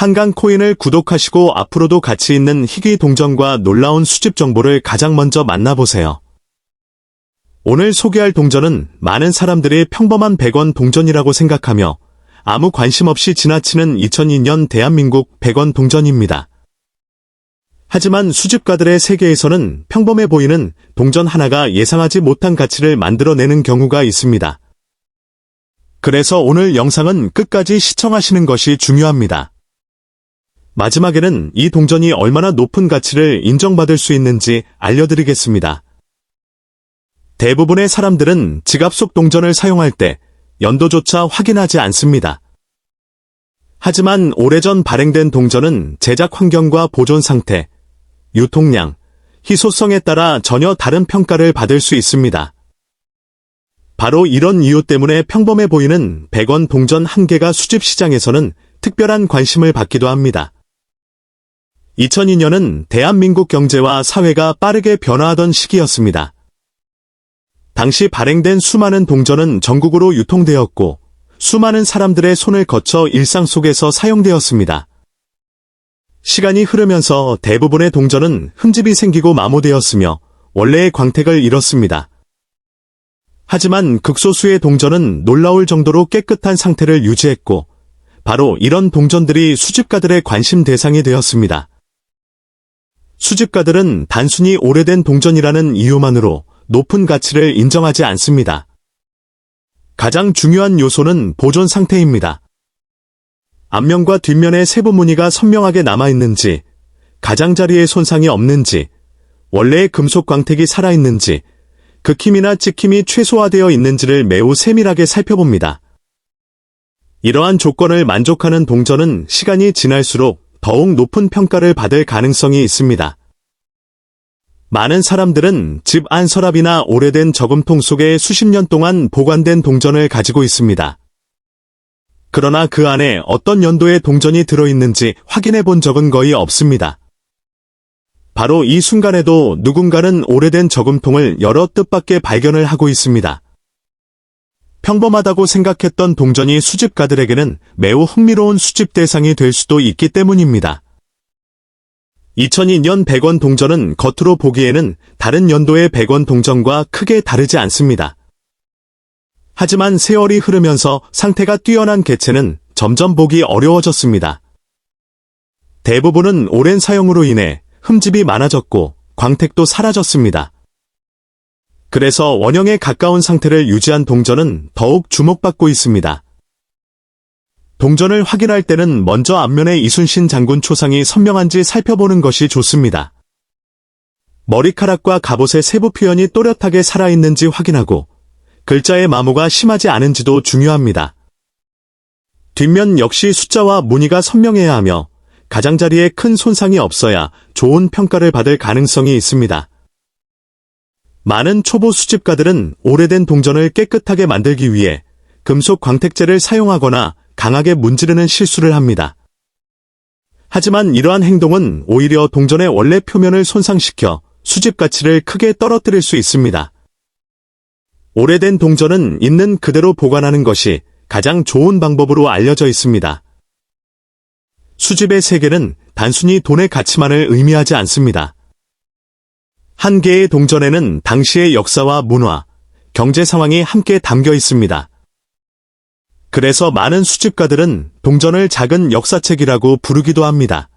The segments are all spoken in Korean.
한강 코인을 구독하시고 앞으로도 가치 있는 희귀 동전과 놀라운 수집 정보를 가장 먼저 만나보세요. 오늘 소개할 동전은 많은 사람들이 평범한 100원 동전이라고 생각하며 아무 관심 없이 지나치는 2002년 대한민국 100원 동전입니다. 하지만 수집가들의 세계에서는 평범해 보이는 동전 하나가 예상하지 못한 가치를 만들어내는 경우가 있습니다. 그래서 오늘 영상은 끝까지 시청하시는 것이 중요합니다. 마지막에는 이 동전이 얼마나 높은 가치를 인정받을 수 있는지 알려드리겠습니다. 대부분의 사람들은 지갑 속 동전을 사용할 때 연도조차 확인하지 않습니다. 하지만 오래전 발행된 동전은 제작 환경과 보존 상태, 유통량, 희소성에 따라 전혀 다른 평가를 받을 수 있습니다. 바로 이런 이유 때문에 평범해 보이는 100원 동전 한 개가 수집 시장에서는 특별한 관심을 받기도 합니다. 2002년은 대한민국 경제와 사회가 빠르게 변화하던 시기였습니다. 당시 발행된 수많은 동전은 전국으로 유통되었고 수많은 사람들의 손을 거쳐 일상 속에서 사용되었습니다. 시간이 흐르면서 대부분의 동전은 흠집이 생기고 마모되었으며 원래의 광택을 잃었습니다. 하지만 극소수의 동전은 놀라울 정도로 깨끗한 상태를 유지했고 바로 이런 동전들이 수집가들의 관심 대상이 되었습니다. 수집가들은 단순히 오래된 동전이라는 이유만으로 높은 가치를 인정하지 않습니다. 가장 중요한 요소는 보존 상태입니다. 앞면과 뒷면의 세부 무늬가 선명하게 남아있는지, 가장자리에 손상이 없는지, 원래의 금속 광택이 살아있는지, 극힘이나 찍힘이 최소화되어 있는지를 매우 세밀하게 살펴봅니다. 이러한 조건을 만족하는 동전은 시간이 지날수록 더욱 높은 평가를 받을 가능성이 있습니다. 많은 사람들은 집 안 서랍이나 오래된 저금통 속에 수십 년 동안 보관된 동전을 가지고 있습니다. 그러나 그 안에 어떤 연도의 동전이 들어있는지 확인해 본 적은 거의 없습니다. 바로 이 순간에도 누군가는 오래된 저금통을 열어 뜻밖의 발견을 하고 있습니다. 평범하다고 생각했던 동전이 수집가들에게는 매우 흥미로운 수집 대상이 될 수도 있기 때문입니다. 2002년 100원 동전은 겉으로 보기에는 다른 연도의 100원 동전과 크게 다르지 않습니다. 하지만 세월이 흐르면서 상태가 뛰어난 개체는 점점 보기 어려워졌습니다. 대부분은 오랜 사용으로 인해 흠집이 많아졌고 광택도 사라졌습니다. 그래서 원형에 가까운 상태를 유지한 동전은 더욱 주목받고 있습니다. 동전을 확인할 때는 먼저 앞면에 이순신 장군 초상이 선명한지 살펴보는 것이 좋습니다. 머리카락과 갑옷의 세부 표현이 또렷하게 살아있는지 확인하고 글자의 마모가 심하지 않은지도 중요합니다. 뒷면 역시 숫자와 무늬가 선명해야 하며 가장자리에 큰 손상이 없어야 좋은 평가를 받을 가능성이 있습니다. 많은 초보 수집가들은 오래된 동전을 깨끗하게 만들기 위해 금속 광택제를 사용하거나 강하게 문지르는 실수를 합니다. 하지만 이러한 행동은 오히려 동전의 원래 표면을 손상시켜 수집 가치를 크게 떨어뜨릴 수 있습니다. 오래된 동전은 있는 그대로 보관하는 것이 가장 좋은 방법으로 알려져 있습니다. 수집의 세계는 단순히 돈의 가치만을 의미하지 않습니다. 한 개의 동전에는 당시의 역사와 문화, 경제 상황이 함께 담겨 있습니다. 그래서 많은 수집가들은 동전을 작은 역사책이라고 부르기도 합니다.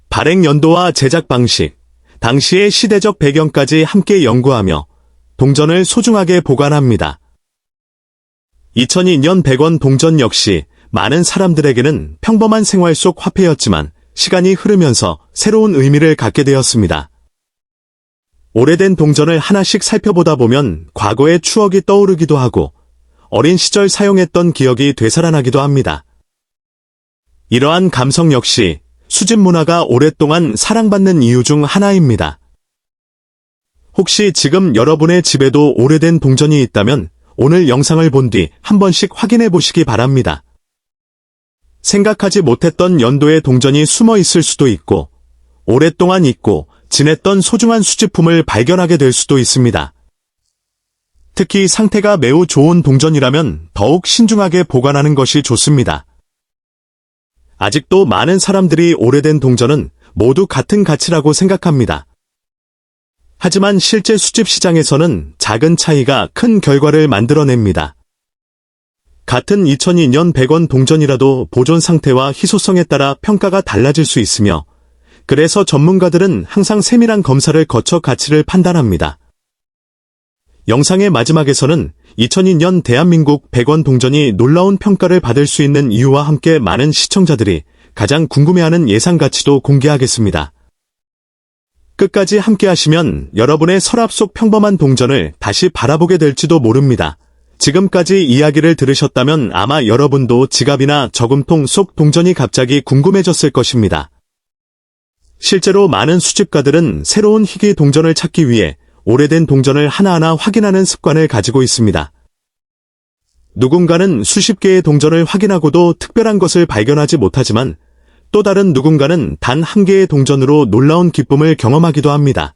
발행 연도와 제작 방식, 당시의 시대적 배경까지 함께 연구하며 동전을 소중하게 보관합니다. 2002년 100원 동전 역시 많은 사람들에게는 평범한 생활 속 화폐였지만 시간이 흐르면서 새로운 의미를 갖게 되었습니다. 오래된 동전을 하나씩 살펴보다 보면 과거의 추억이 떠오르기도 하고 어린 시절 사용했던 기억이 되살아나기도 합니다. 이러한 감성 역시 수집 문화가 오랫동안 사랑받는 이유 중 하나입니다. 혹시 지금 여러분의 집에도 오래된 동전이 있다면 오늘 영상을 본 뒤 한 번씩 확인해 보시기 바랍니다. 생각하지 못했던 연도의 동전이 숨어 있을 수도 있고 오랫동안 잊고 지냈던 소중한 수집품을 발견하게 될 수도 있습니다. 특히 상태가 매우 좋은 동전이라면 더욱 신중하게 보관하는 것이 좋습니다. 아직도 많은 사람들이 오래된 동전은 모두 같은 가치라고 생각합니다. 하지만 실제 수집 시장에서는 작은 차이가 큰 결과를 만들어냅니다. 같은 2002년 100원 동전이라도 보존 상태와 희소성에 따라 평가가 달라질 수 있으며, 그래서 전문가들은 항상 세밀한 검사를 거쳐 가치를 판단합니다. 영상의 마지막에서는 2002년 대한민국 100원 동전이 놀라운 평가를 받을 수 있는 이유와 함께 많은 시청자들이 가장 궁금해하는 예상 가치도 공개하겠습니다. 끝까지 함께 하시면 여러분의 서랍 속 평범한 동전을 다시 바라보게 될지도 모릅니다. 지금까지 이야기를 들으셨다면 아마 여러분도 지갑이나 저금통 속 동전이 갑자기 궁금해졌을 것입니다. 실제로 많은 수집가들은 새로운 희귀 동전을 찾기 위해 오래된 동전을 하나하나 확인하는 습관을 가지고 있습니다. 누군가는 수십 개의 동전을 확인하고도 특별한 것을 발견하지 못하지만, 또 다른 누군가는 단 한 개의 동전으로 놀라운 기쁨을 경험하기도 합니다.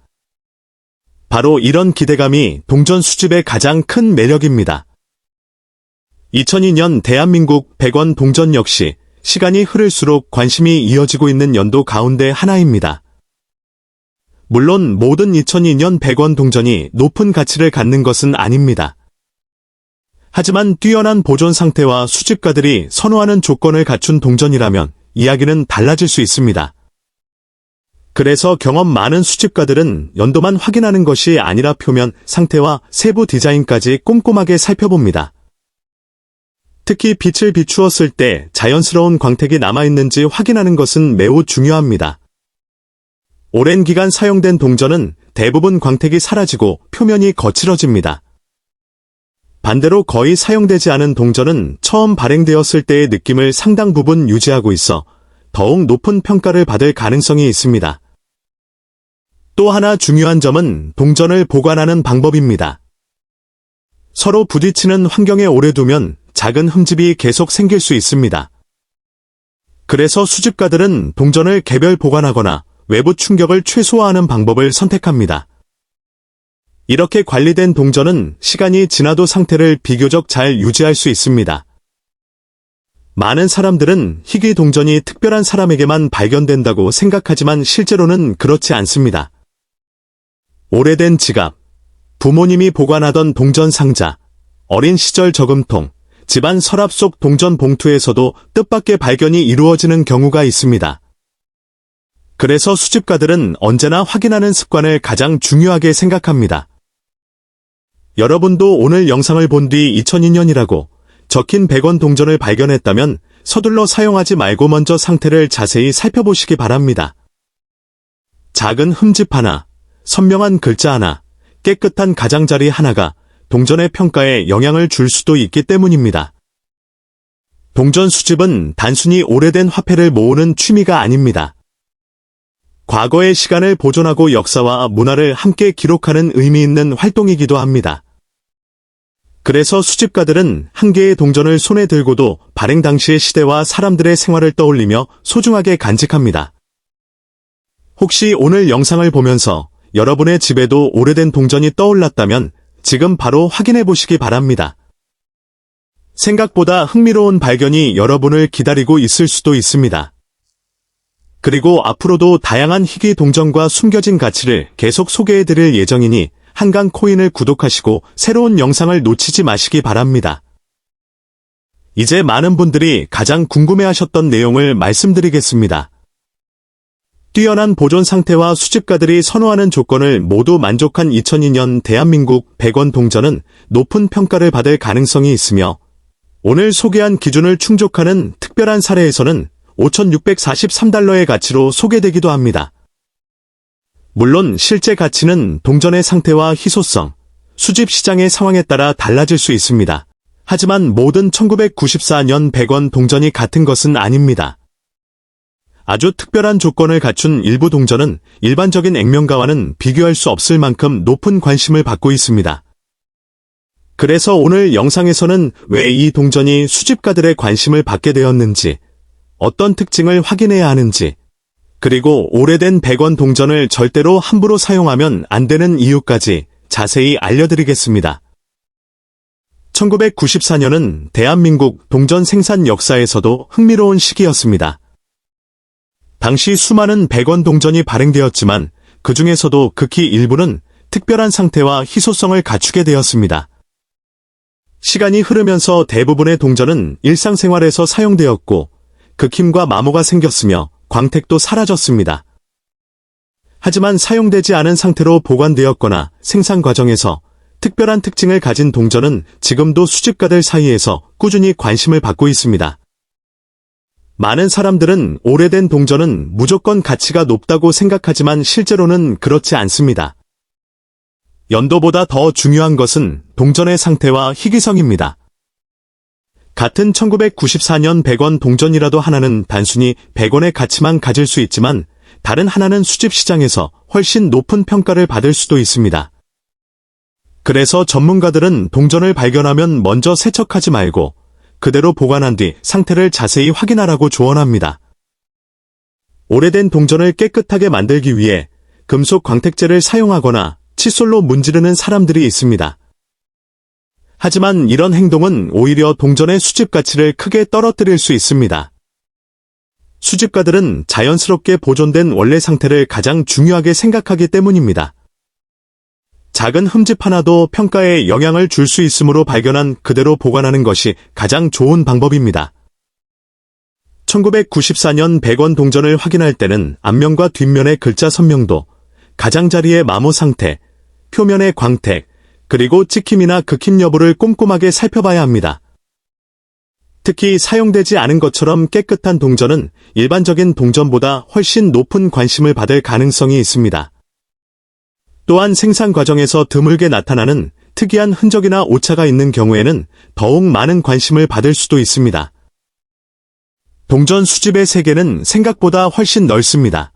바로 이런 기대감이 동전 수집의 가장 큰 매력입니다. 2002년 대한민국 100원 동전 역시 시간이 흐를수록 관심이 이어지고 있는 연도 가운데 하나입니다. 물론 모든 2002년 100원 동전이 높은 가치를 갖는 것은 아닙니다. 하지만 뛰어난 보존 상태와 수집가들이 선호하는 조건을 갖춘 동전이라면 이야기는 달라질 수 있습니다. 그래서 경험 많은 수집가들은 연도만 확인하는 것이 아니라 표면, 상태와 세부 디자인까지 꼼꼼하게 살펴봅니다. 특히 빛을 비추었을 때 자연스러운 광택이 남아있는지 확인하는 것은 매우 중요합니다. 오랜 기간 사용된 동전은 대부분 광택이 사라지고 표면이 거칠어집니다. 반대로 거의 사용되지 않은 동전은 처음 발행되었을 때의 느낌을 상당 부분 유지하고 있어 더욱 높은 평가를 받을 가능성이 있습니다. 또 하나 중요한 점은 동전을 보관하는 방법입니다. 서로 부딪히는 환경에 오래 두면 작은 흠집이 계속 생길 수 있습니다. 그래서 수집가들은 동전을 개별 보관하거나 외부 충격을 최소화하는 방법을 선택합니다. 이렇게 관리된 동전은 시간이 지나도 상태를 비교적 잘 유지할 수 있습니다. 많은 사람들은 희귀 동전이 특별한 사람에게만 발견된다고 생각하지만 실제로는 그렇지 않습니다. 오래된 지갑, 부모님이 보관하던 동전 상자, 어린 시절 저금통, 집안 서랍 속 동전 봉투에서도 뜻밖의 발견이 이루어지는 경우가 있습니다. 그래서 수집가들은 언제나 확인하는 습관을 가장 중요하게 생각합니다. 여러분도 오늘 영상을 본 뒤 2002년이라고 적힌 100원 동전을 발견했다면 서둘러 사용하지 말고 먼저 상태를 자세히 살펴보시기 바랍니다. 작은 흠집 하나, 선명한 글자 하나, 깨끗한 가장자리 하나가 동전의 평가에 영향을 줄 수도 있기 때문입니다. 동전 수집은 단순히 오래된 화폐를 모으는 취미가 아닙니다. 과거의 시간을 보존하고 역사와 문화를 함께 기록하는 의미 있는 활동이기도 합니다. 그래서 수집가들은 한 개의 동전을 손에 들고도 발행 당시의 시대와 사람들의 생활을 떠올리며 소중하게 간직합니다. 혹시 오늘 영상을 보면서 여러분의 집에도 오래된 동전이 떠올랐다면 지금 바로 확인해 보시기 바랍니다. 생각보다 흥미로운 발견이 여러분을 기다리고 있을 수도 있습니다. 그리고 앞으로도 다양한 희귀 동전과 숨겨진 가치를 계속 소개해 드릴 예정이니 한강 코인을 구독하시고 새로운 영상을 놓치지 마시기 바랍니다. 이제 많은 분들이 가장 궁금해하셨던 내용을 말씀드리겠습니다. 뛰어난 보존 상태와 수집가들이 선호하는 조건을 모두 만족한 2002년 대한민국 100원 동전은 높은 평가를 받을 가능성이 있으며, 오늘 소개한 기준을 충족하는 특별한 사례에서는 5,643달러의 가치로 소개되기도 합니다. 물론 실제 가치는 동전의 상태와 희소성, 수집 시장의 상황에 따라 달라질 수 있습니다. 하지만 모든 1994년 100원 동전이 같은 것은 아닙니다. 아주 특별한 조건을 갖춘 일부 동전은 일반적인 액면가와는 비교할 수 없을 만큼 높은 관심을 받고 있습니다. 그래서 오늘 영상에서는 왜 이 동전이 수집가들의 관심을 받게 되었는지, 어떤 특징을 확인해야 하는지, 그리고 오래된 100원 동전을 절대로 함부로 사용하면 안 되는 이유까지 자세히 알려드리겠습니다. 1994년은 대한민국 동전 생산 역사에서도 흥미로운 시기였습니다. 당시 수많은 100원 동전이 발행되었지만 그 중에서도 극히 일부는 특별한 상태와 희소성을 갖추게 되었습니다. 시간이 흐르면서 대부분의 동전은 일상생활에서 사용되었고 극힘과 마모가 생겼으며 광택도 사라졌습니다. 하지만 사용되지 않은 상태로 보관되었거나 생산 과정에서 특별한 특징을 가진 동전은 지금도 수집가들 사이에서 꾸준히 관심을 받고 있습니다. 많은 사람들은 오래된 동전은 무조건 가치가 높다고 생각하지만 실제로는 그렇지 않습니다. 연도보다 더 중요한 것은 동전의 상태와 희귀성입니다. 같은 1994년 100원 동전이라도 하나는 단순히 100원의 가치만 가질 수 있지만 다른 하나는 수집시장에서 훨씬 높은 평가를 받을 수도 있습니다. 그래서 전문가들은 동전을 발견하면 먼저 세척하지 말고 그대로 보관한 뒤 상태를 자세히 확인하라고 조언합니다. 오래된 동전을 깨끗하게 만들기 위해 금속 광택제를 사용하거나 칫솔로 문지르는 사람들이 있습니다. 하지만 이런 행동은 오히려 동전의 수집 가치를 크게 떨어뜨릴 수 있습니다. 수집가들은 자연스럽게 보존된 원래 상태를 가장 중요하게 생각하기 때문입니다. 작은 흠집 하나도 평가에 영향을 줄 수 있으므로 발견한 그대로 보관하는 것이 가장 좋은 방법입니다. 1994년 100원 동전을 확인할 때는 앞면과 뒷면의 글자 선명도, 가장자리의 마모 상태, 표면의 광택, 그리고 찍힘이나 극힘 여부를 꼼꼼하게 살펴봐야 합니다. 특히 사용되지 않은 것처럼 깨끗한 동전은 일반적인 동전보다 훨씬 높은 관심을 받을 가능성이 있습니다. 또한 생산 과정에서 드물게 나타나는 특이한 흔적이나 오차가 있는 경우에는 더욱 많은 관심을 받을 수도 있습니다. 동전 수집의 세계는 생각보다 훨씬 넓습니다.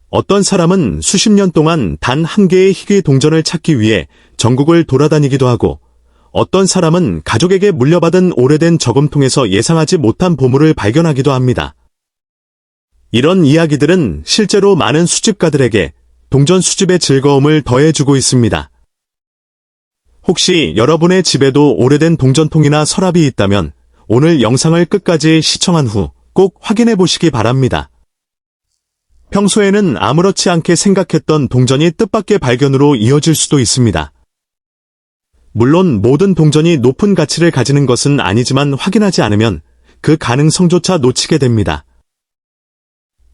어떤 사람은 수십 년 동안 단 한 개의 희귀 동전을 찾기 위해 전국을 돌아다니기도 하고 어떤 사람은 가족에게 물려받은 오래된 저금통에서 예상하지 못한 보물을 발견하기도 합니다. 이런 이야기들은 실제로 많은 수집가들에게 동전 수집의 즐거움을 더해주고 있습니다. 혹시 여러분의 집에도 오래된 동전통이나 서랍이 있다면 오늘 영상을 끝까지 시청한 후 꼭 확인해 보시기 바랍니다. 평소에는 아무렇지 않게 생각했던 동전이 뜻밖의 발견으로 이어질 수도 있습니다. 물론 모든 동전이 높은 가치를 가지는 것은 아니지만 확인하지 않으면 그 가능성조차 놓치게 됩니다.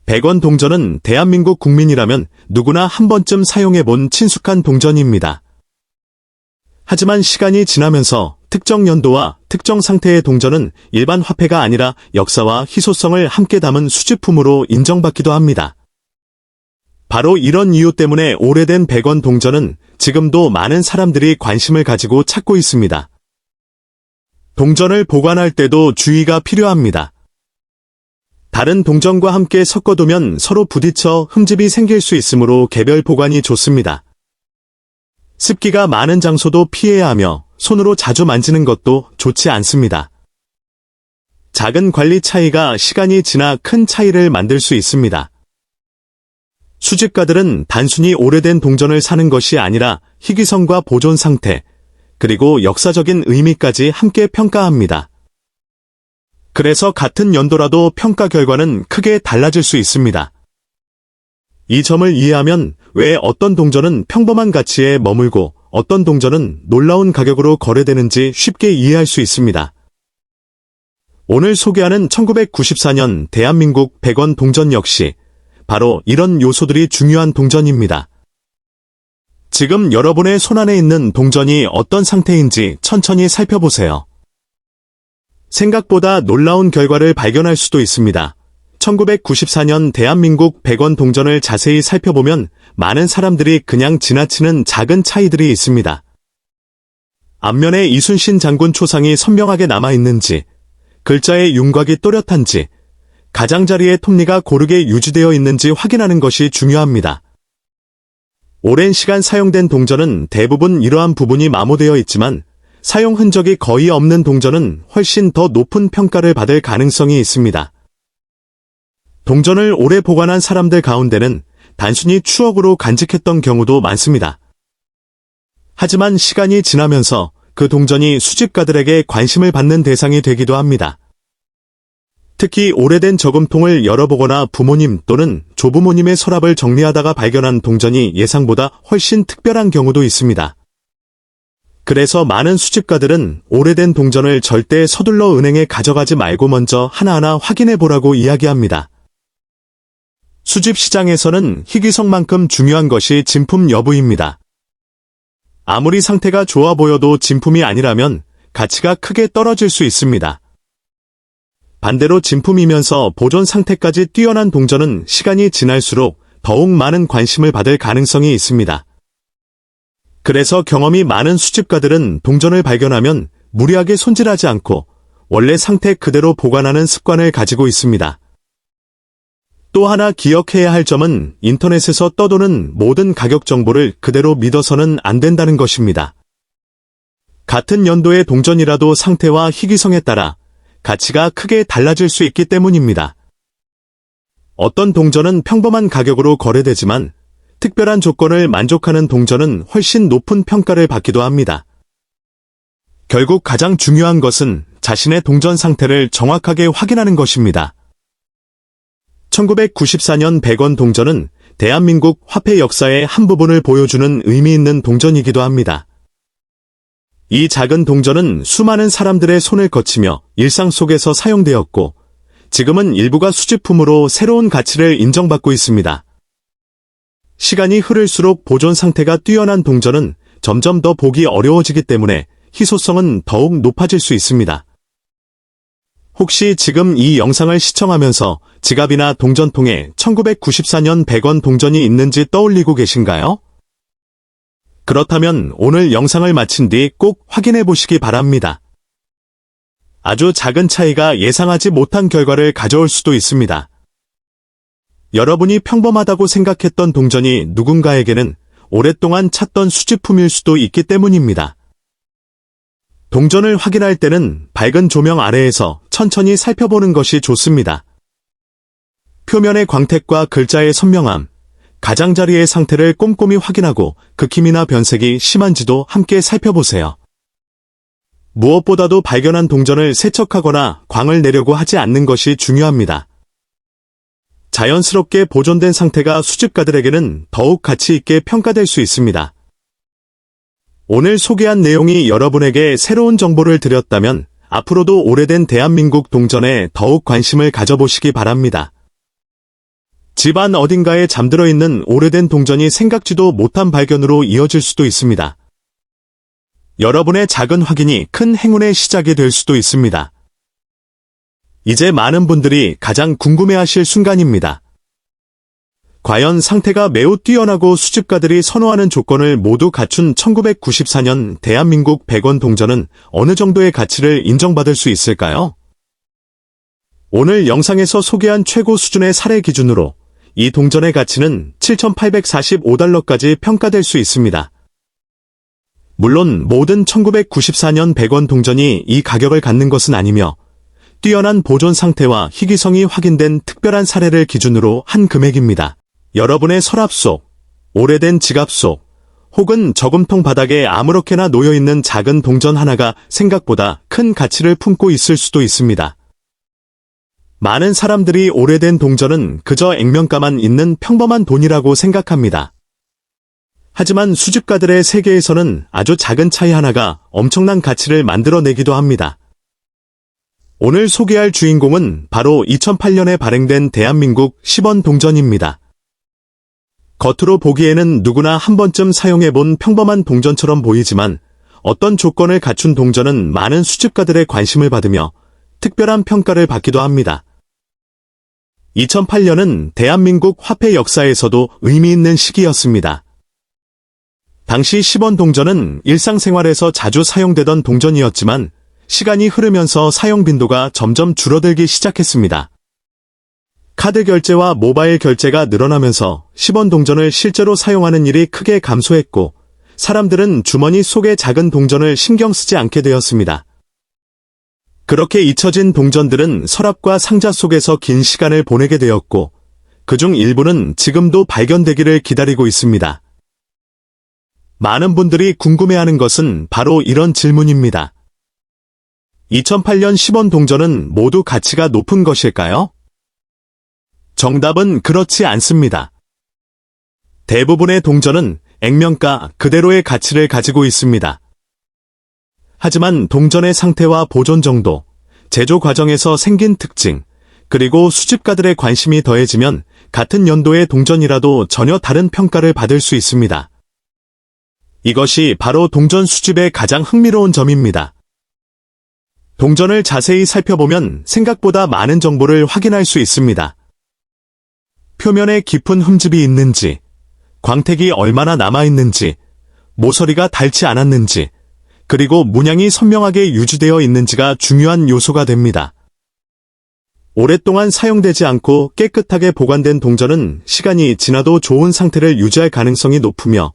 100원 동전은 대한민국 국민이라면 누구나 한 번쯤 사용해본 친숙한 동전입니다. 하지만 시간이 지나면서 특정 연도와 특정 상태의 동전은 일반 화폐가 아니라 역사와 희소성을 함께 담은 수집품으로 인정받기도 합니다. 바로 이런 이유 때문에 오래된 100원 동전은 지금도 많은 사람들이 관심을 가지고 찾고 있습니다. 동전을 보관할 때도 주의가 필요합니다. 다른 동전과 함께 섞어두면 서로 부딪혀 흠집이 생길 수 있으므로 개별 보관이 좋습니다. 습기가 많은 장소도 피해야 하며 손으로 자주 만지는 것도 좋지 않습니다. 작은 관리 차이가 시간이 지나 큰 차이를 만들 수 있습니다. 수집가들은 단순히 오래된 동전을 사는 것이 아니라 희귀성과 보존 상태, 그리고 역사적인 의미까지 함께 평가합니다. 그래서 같은 연도라도 평가 결과는 크게 달라질 수 있습니다. 이 점을 이해하면 왜 어떤 동전은 평범한 가치에 머물고 어떤 동전은 놀라운 가격으로 거래되는지 쉽게 이해할 수 있습니다. 오늘 소개하는 1994년 대한민국 100원 동전 역시 바로 이런 요소들이 중요한 동전입니다. 지금 여러분의 손안에 있는 동전이 어떤 상태인지 천천히 살펴보세요. 생각보다 놀라운 결과를 발견할 수도 있습니다. 1994년 대한민국 100원 동전을 자세히 살펴보면 많은 사람들이 그냥 지나치는 작은 차이들이 있습니다. 앞면에 이순신 장군 초상이 선명하게 남아있는지, 글자의 윤곽이 또렷한지, 가장자리의 톱니가 고르게 유지되어 있는지 확인하는 것이 중요합니다. 오랜 시간 사용된 동전은 대부분 이러한 부분이 마모되어 있지만 사용 흔적이 거의 없는 동전은 훨씬 더 높은 평가를 받을 가능성이 있습니다. 동전을 오래 보관한 사람들 가운데는 단순히 추억으로 간직했던 경우도 많습니다. 하지만 시간이 지나면서 그 동전이 수집가들에게 관심을 받는 대상이 되기도 합니다. 특히 오래된 저금통을 열어보거나 부모님 또는 조부모님의 서랍을 정리하다가 발견한 동전이 예상보다 훨씬 특별한 경우도 있습니다. 그래서 많은 수집가들은 오래된 동전을 절대 서둘러 은행에 가져가지 말고 먼저 하나하나 확인해 보라고 이야기합니다. 수집 시장에서는 희귀성만큼 중요한 것이 진품 여부입니다. 아무리 상태가 좋아 보여도 진품이 아니라면 가치가 크게 떨어질 수 있습니다. 반대로 진품이면서 보존 상태까지 뛰어난 동전은 시간이 지날수록 더욱 많은 관심을 받을 가능성이 있습니다. 그래서 경험이 많은 수집가들은 동전을 발견하면 무리하게 손질하지 않고 원래 상태 그대로 보관하는 습관을 가지고 있습니다. 또 하나 기억해야 할 점은 인터넷에서 떠도는 모든 가격 정보를 그대로 믿어서는 안 된다는 것입니다. 같은 연도의 동전이라도 상태와 희귀성에 따라 가치가 크게 달라질 수 있기 때문입니다. 어떤 동전은 평범한 가격으로 거래되지만 특별한 조건을 만족하는 동전은 훨씬 높은 평가를 받기도 합니다. 결국 가장 중요한 것은 자신의 동전 상태를 정확하게 확인하는 것입니다. 1994년 100원 동전은 대한민국 화폐 역사의 한 부분을 보여주는 의미 있는 동전이기도 합니다. 이 작은 동전은 수많은 사람들의 손을 거치며 일상 속에서 사용되었고 지금은 일부가 수집품으로 새로운 가치를 인정받고 있습니다. 시간이 흐를수록 보존 상태가 뛰어난 동전은 점점 더 보기 어려워지기 때문에 희소성은 더욱 높아질 수 있습니다. 혹시 지금 이 영상을 시청하면서 지갑이나 동전통에 1994년 100원 동전이 있는지 떠올리고 계신가요? 그렇다면 오늘 영상을 마친 뒤 꼭 확인해 보시기 바랍니다. 아주 작은 차이가 예상하지 못한 결과를 가져올 수도 있습니다. 여러분이 평범하다고 생각했던 동전이 누군가에게는 오랫동안 찾던 수집품일 수도 있기 때문입니다. 동전을 확인할 때는 밝은 조명 아래에서 천천히 살펴보는 것이 좋습니다. 표면의 광택과 글자의 선명함, 가장자리의 상태를 꼼꼼히 확인하고 긁힘이나 변색이 심한지도 함께 살펴보세요. 무엇보다도 발견한 동전을 세척하거나 광을 내려고 하지 않는 것이 중요합니다. 자연스럽게 보존된 상태가 수집가들에게는 더욱 가치 있게 평가될 수 있습니다. 오늘 소개한 내용이 여러분에게 새로운 정보를 드렸다면 앞으로도 오래된 대한민국 동전에 더욱 관심을 가져보시기 바랍니다. 집안 어딘가에 잠들어 있는 오래된 동전이 생각지도 못한 발견으로 이어질 수도 있습니다. 여러분의 작은 확인이 큰 행운의 시작이 될 수도 있습니다. 이제 많은 분들이 가장 궁금해하실 순간입니다. 과연 상태가 매우 뛰어나고 수집가들이 선호하는 조건을 모두 갖춘 1994년 대한민국 100원 동전은 어느 정도의 가치를 인정받을 수 있을까요? 오늘 영상에서 소개한 최고 수준의 사례 기준으로 이 동전의 가치는 7,845달러까지 평가될 수 있습니다. 물론 모든 1994년 100원 동전이 이 가격을 갖는 것은 아니며 뛰어난 보존 상태와 희귀성이 확인된 특별한 사례를 기준으로 한 금액입니다. 여러분의 서랍 속, 오래된 지갑 속, 혹은 저금통 바닥에 아무렇게나 놓여있는 작은 동전 하나가 생각보다 큰 가치를 품고 있을 수도 있습니다. 많은 사람들이 오래된 동전은 그저 액면가만 있는 평범한 돈이라고 생각합니다. 하지만 수집가들의 세계에서는 아주 작은 차이 하나가 엄청난 가치를 만들어내기도 합니다. 오늘 소개할 주인공은 바로 2008년에 발행된 대한민국 10원 동전입니다. 겉으로 보기에는 누구나 한 번쯤 사용해본 평범한 동전처럼 보이지만 어떤 조건을 갖춘 동전은 많은 수집가들의 관심을 받으며 특별한 평가를 받기도 합니다. 2008년은 대한민국 화폐 역사에서도 의미 있는 시기였습니다. 당시 10원 동전은 일상생활에서 자주 사용되던 동전이었지만 시간이 흐르면서 사용 빈도가 점점 줄어들기 시작했습니다. 카드 결제와 모바일 결제가 늘어나면서 10원 동전을 실제로 사용하는 일이 크게 감소했고 사람들은 주머니 속의 작은 동전을 신경 쓰지 않게 되었습니다. 그렇게 잊혀진 동전들은 서랍과 상자 속에서 긴 시간을 보내게 되었고 그중 일부는 지금도 발견되기를 기다리고 있습니다. 많은 분들이 궁금해하는 것은 바로 이런 질문입니다. 2008년 10원 동전은 모두 가치가 높은 것일까요? 정답은 그렇지 않습니다. 대부분의 동전은 액면가 그대로의 가치를 가지고 있습니다. 하지만 동전의 상태와 보존 정도, 제조 과정에서 생긴 특징, 그리고 수집가들의 관심이 더해지면 같은 연도의 동전이라도 전혀 다른 평가를 받을 수 있습니다. 이것이 바로 동전 수집의 가장 흥미로운 점입니다. 동전을 자세히 살펴보면 생각보다 많은 정보를 확인할 수 있습니다. 표면에 깊은 흠집이 있는지, 광택이 얼마나 남아있는지, 모서리가 닳지 않았는지, 그리고 문양이 선명하게 유지되어 있는지가 중요한 요소가 됩니다. 오랫동안 사용되지 않고 깨끗하게 보관된 동전은 시간이 지나도 좋은 상태를 유지할 가능성이 높으며,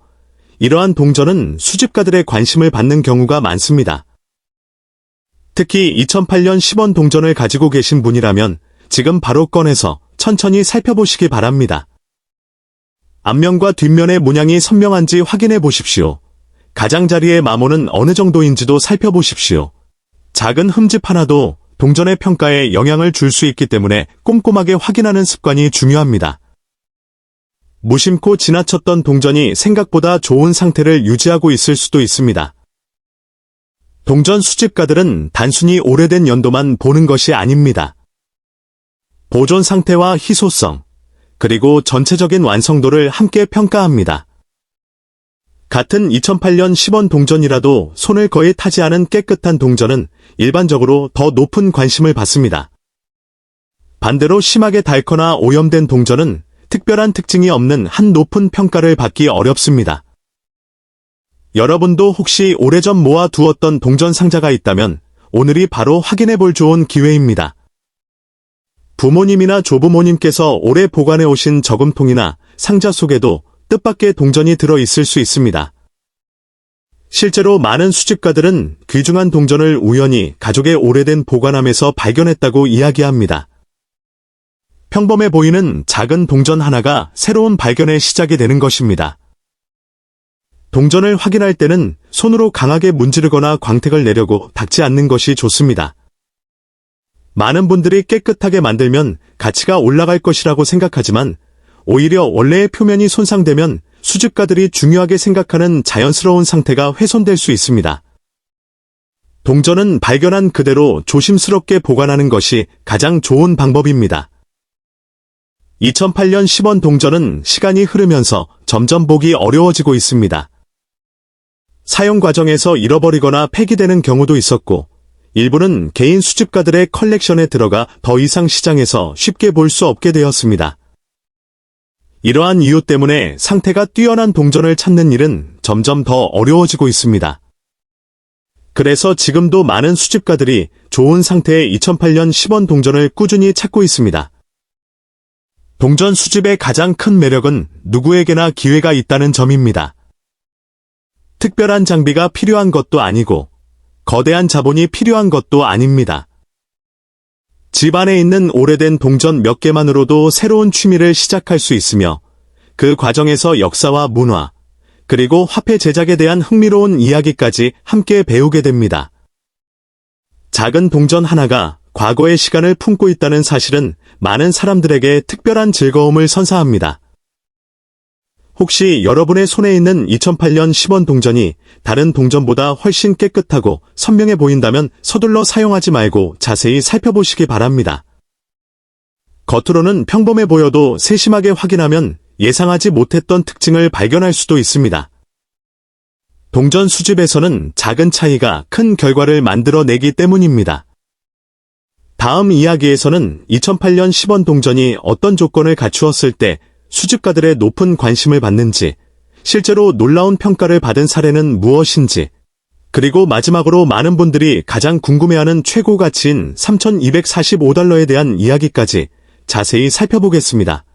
이러한 동전은 수집가들의 관심을 받는 경우가 많습니다. 특히 2008년 10원 동전을 가지고 계신 분이라면 지금 바로 꺼내서 천천히 살펴보시기 바랍니다. 앞면과 뒷면의 문양이 선명한지 확인해 보십시오. 가장자리의 마모는 어느 정도인지도 살펴보십시오. 작은 흠집 하나도 동전의 평가에 영향을 줄 수 있기 때문에 꼼꼼하게 확인하는 습관이 중요합니다. 무심코 지나쳤던 동전이 생각보다 좋은 상태를 유지하고 있을 수도 있습니다. 동전 수집가들은 단순히 오래된 연도만 보는 것이 아닙니다. 보존 상태와 희소성, 그리고 전체적인 완성도를 함께 평가합니다. 같은 2008년 10원 동전이라도 손을 거의 타지 않은 깨끗한 동전은 일반적으로 더 높은 관심을 받습니다. 반대로 심하게 닳거나 오염된 동전은 특별한 특징이 없는 한 높은 평가를 받기 어렵습니다. 여러분도 혹시 오래전 모아두었던 동전 상자가 있다면 오늘이 바로 확인해 볼 좋은 기회입니다. 부모님이나 조부모님께서 오래 보관해 오신 저금통이나 상자 속에도 뜻밖의 동전이 들어 있을 수 있습니다. 실제로 많은 수집가들은 귀중한 동전을 우연히 가족의 오래된 보관함에서 발견했다고 이야기합니다. 평범해 보이는 작은 동전 하나가 새로운 발견의 시작이 되는 것입니다. 동전을 확인할 때는 손으로 강하게 문지르거나 광택을 내려고 닦지 않는 것이 좋습니다. 많은 분들이 깨끗하게 만들면 가치가 올라갈 것이라고 생각하지만 오히려 원래의 표면이 손상되면 수집가들이 중요하게 생각하는 자연스러운 상태가 훼손될 수 있습니다. 동전은 발견한 그대로 조심스럽게 보관하는 것이 가장 좋은 방법입니다. 2008년 10원 동전은 시간이 흐르면서 점점 보기 어려워지고 있습니다. 사용 과정에서 잃어버리거나 폐기되는 경우도 있었고, 일부는 개인 수집가들의 컬렉션에 들어가 더 이상 시장에서 쉽게 볼 수 없게 되었습니다. 이러한 이유 때문에 상태가 뛰어난 동전을 찾는 일은 점점 더 어려워지고 있습니다. 그래서 지금도 많은 수집가들이 좋은 상태의 2008년 10원 동전을 꾸준히 찾고 있습니다. 동전 수집의 가장 큰 매력은 누구에게나 기회가 있다는 점입니다. 특별한 장비가 필요한 것도 아니고 거대한 자본이 필요한 것도 아닙니다. 집 안에 있는 오래된 동전 몇 개만으로도 새로운 취미를 시작할 수 있으며 그 과정에서 역사와 문화, 그리고 화폐 제작에 대한 흥미로운 이야기까지 함께 배우게 됩니다. 작은 동전 하나가 과거의 시간을 품고 있다는 사실은 많은 사람들에게 특별한 즐거움을 선사합니다. 혹시 여러분의 손에 있는 2008년 10원 동전이 다른 동전보다 훨씬 깨끗하고 선명해 보인다면 서둘러 사용하지 말고 자세히 살펴보시기 바랍니다. 겉으로는 평범해 보여도 세심하게 확인하면 예상하지 못했던 특징을 발견할 수도 있습니다. 동전 수집에서는 작은 차이가 큰 결과를 만들어내기 때문입니다. 다음 이야기에서는 2008년 10원 동전이 어떤 조건을 갖추었을 때 수집가들의 높은 관심을 받는지, 실제로 놀라운 평가를 받은 사례는 무엇인지, 그리고 마지막으로 많은 분들이 가장 궁금해하는 최고 가치인 $3,245에 대한 이야기까지 자세히 살펴보겠습니다.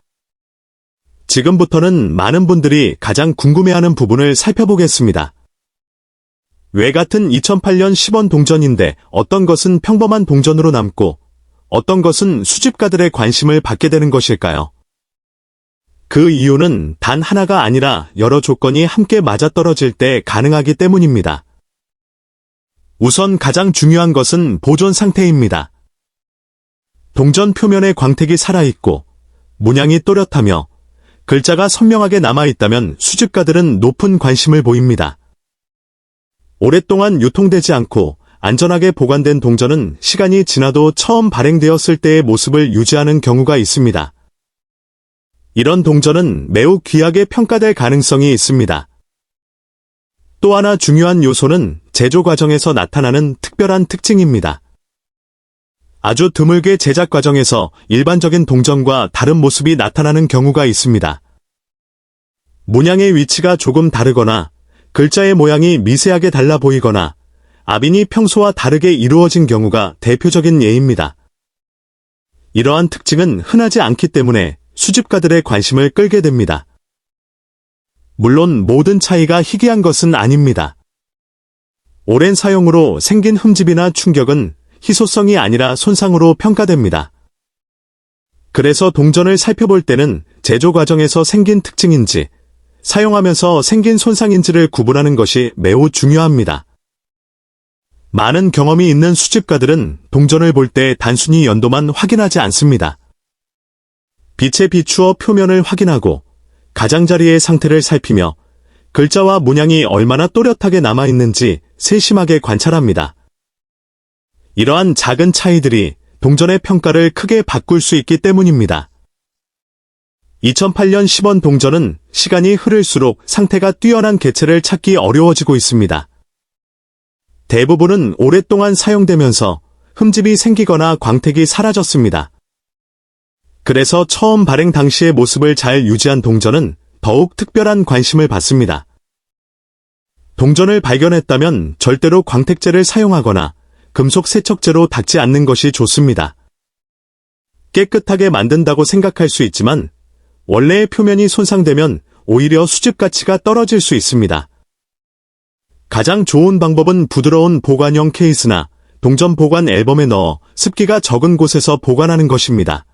지금부터는 많은 분들이 가장 궁금해하는 부분을 살펴보겠습니다. 왜 같은 2008년 10원 동전인데 어떤 것은 평범한 동전으로 남고 어떤 것은 수집가들의 관심을 받게 되는 것일까요? 그 이유는 단 하나가 아니라 여러 조건이 함께 맞아떨어질 때 가능하기 때문입니다. 우선 가장 중요한 것은 보존 상태입니다. 동전 표면에 광택이 살아있고 문양이 또렷하며 글자가 선명하게 남아있다면 수집가들은 높은 관심을 보입니다. 오랫동안 유통되지 않고 안전하게 보관된 동전은 시간이 지나도 처음 발행되었을 때의 모습을 유지하는 경우가 있습니다. 이런 동전은 매우 귀하게 평가될 가능성이 있습니다. 또 하나 중요한 요소는 제조 과정에서 나타나는 특별한 특징입니다. 아주 드물게 제작 과정에서 일반적인 동전과 다른 모습이 나타나는 경우가 있습니다. 문양의 위치가 조금 다르거나 글자의 모양이 미세하게 달라 보이거나 압인이 평소와 다르게 이루어진 경우가 대표적인 예입니다. 이러한 특징은 흔하지 않기 때문에 수집가들의 관심을 끌게 됩니다. 물론 모든 차이가 희귀한 것은 아닙니다. 오랜 사용으로 생긴 흠집이나 충격은 희소성이 아니라 손상으로 평가됩니다. 그래서 동전을 살펴볼 때는 제조 과정에서 생긴 특징인지, 사용하면서 생긴 손상인지를 구분하는 것이 매우 중요합니다. 많은 경험이 있는 수집가들은 동전을 볼 때 단순히 연도만 확인하지 않습니다. 빛에 비추어 표면을 확인하고 가장자리의 상태를 살피며 글자와 문양이 얼마나 또렷하게 남아있는지 세심하게 관찰합니다. 이러한 작은 차이들이 동전의 평가를 크게 바꿀 수 있기 때문입니다. 2008년 10원 동전은 시간이 흐를수록 상태가 뛰어난 개체를 찾기 어려워지고 있습니다. 대부분은 오랫동안 사용되면서 흠집이 생기거나 광택이 사라졌습니다. 그래서 처음 발행 당시의 모습을 잘 유지한 동전은 더욱 특별한 관심을 받습니다. 동전을 발견했다면 절대로 광택제를 사용하거나 금속 세척제로 닦지 않는 것이 좋습니다. 깨끗하게 만든다고 생각할 수 있지만 원래의 표면이 손상되면 오히려 수집 가치가 떨어질 수 있습니다. 가장 좋은 방법은 부드러운 보관용 케이스나 동전 보관 앨범에 넣어 습기가 적은 곳에서 보관하는 것입니다.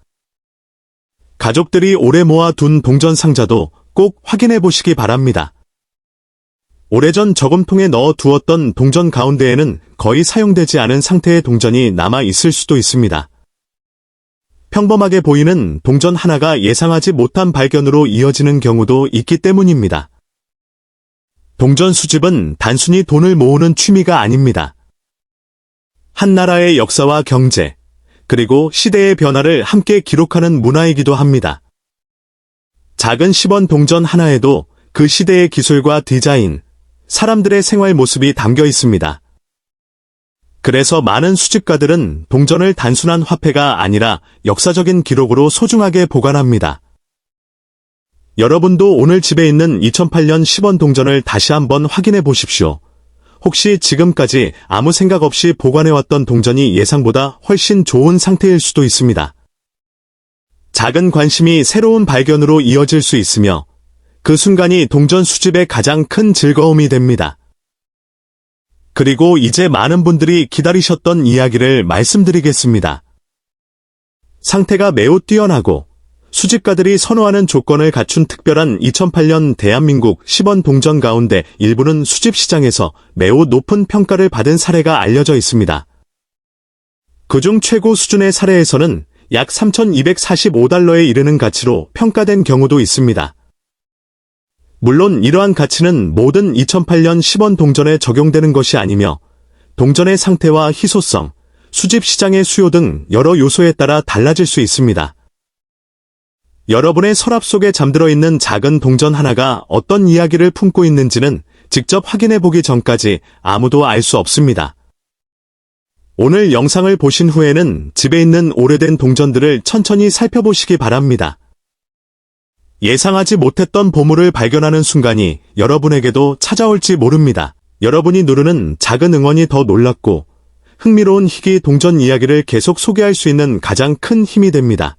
가족들이 오래 모아둔 동전 상자도 꼭 확인해 보시기 바랍니다. 오래전 저금통에 넣어 두었던 동전 가운데에는 거의 사용되지 않은 상태의 동전이 남아 있을 수도 있습니다. 평범하게 보이는 동전 하나가 예상하지 못한 발견으로 이어지는 경우도 있기 때문입니다. 동전 수집은 단순히 돈을 모으는 취미가 아닙니다. 한 나라의 역사와 경제, 그리고 시대의 변화를 함께 기록하는 문화이기도 합니다. 작은 10원 동전 하나에도 그 시대의 기술과 디자인, 사람들의 생활 모습이 담겨 있습니다. 그래서 많은 수집가들은 동전을 단순한 화폐가 아니라 역사적인 기록으로 소중하게 보관합니다. 여러분도 오늘 집에 있는 2008년 10원 동전을 다시 한번 확인해 보십시오. 혹시 지금까지 아무 생각 없이 보관해왔던 동전이 예상보다 훨씬 좋은 상태일 수도 있습니다. 작은 관심이 새로운 발견으로 이어질 수 있으며 그 순간이 동전 수집의 가장 큰 즐거움이 됩니다. 그리고 이제 많은 분들이 기다리셨던 이야기를 말씀드리겠습니다. 상태가 매우 뛰어나고 수집가들이 선호하는 조건을 갖춘 특별한 2008년 대한민국 10원 동전 가운데 일부는 수집 시장에서 매우 높은 평가를 받은 사례가 알려져 있습니다. 그중 최고 수준의 사례에서는 약 3,245달러에 이르는 가치로 평가된 경우도 있습니다. 물론 이러한 가치는 모든 2008년 10원 동전에 적용되는 것이 아니며 동전의 상태와 희소성, 수집 시장의 수요 등 여러 요소에 따라 달라질 수 있습니다. 여러분의 서랍 속에 잠들어 있는 작은 동전 하나가 어떤 이야기를 품고 있는지는 직접 확인해 보기 전까지 아무도 알 수 없습니다. 오늘 영상을 보신 후에는 집에 있는 오래된 동전들을 천천히 살펴보시기 바랍니다. 예상하지 못했던 보물을 발견하는 순간이 여러분에게도 찾아올지 모릅니다. 여러분이 누르는 작은 응원이 더 놀랍고 흥미로운 희귀 동전 이야기를 계속 소개할 수 있는 가장 큰 힘이 됩니다.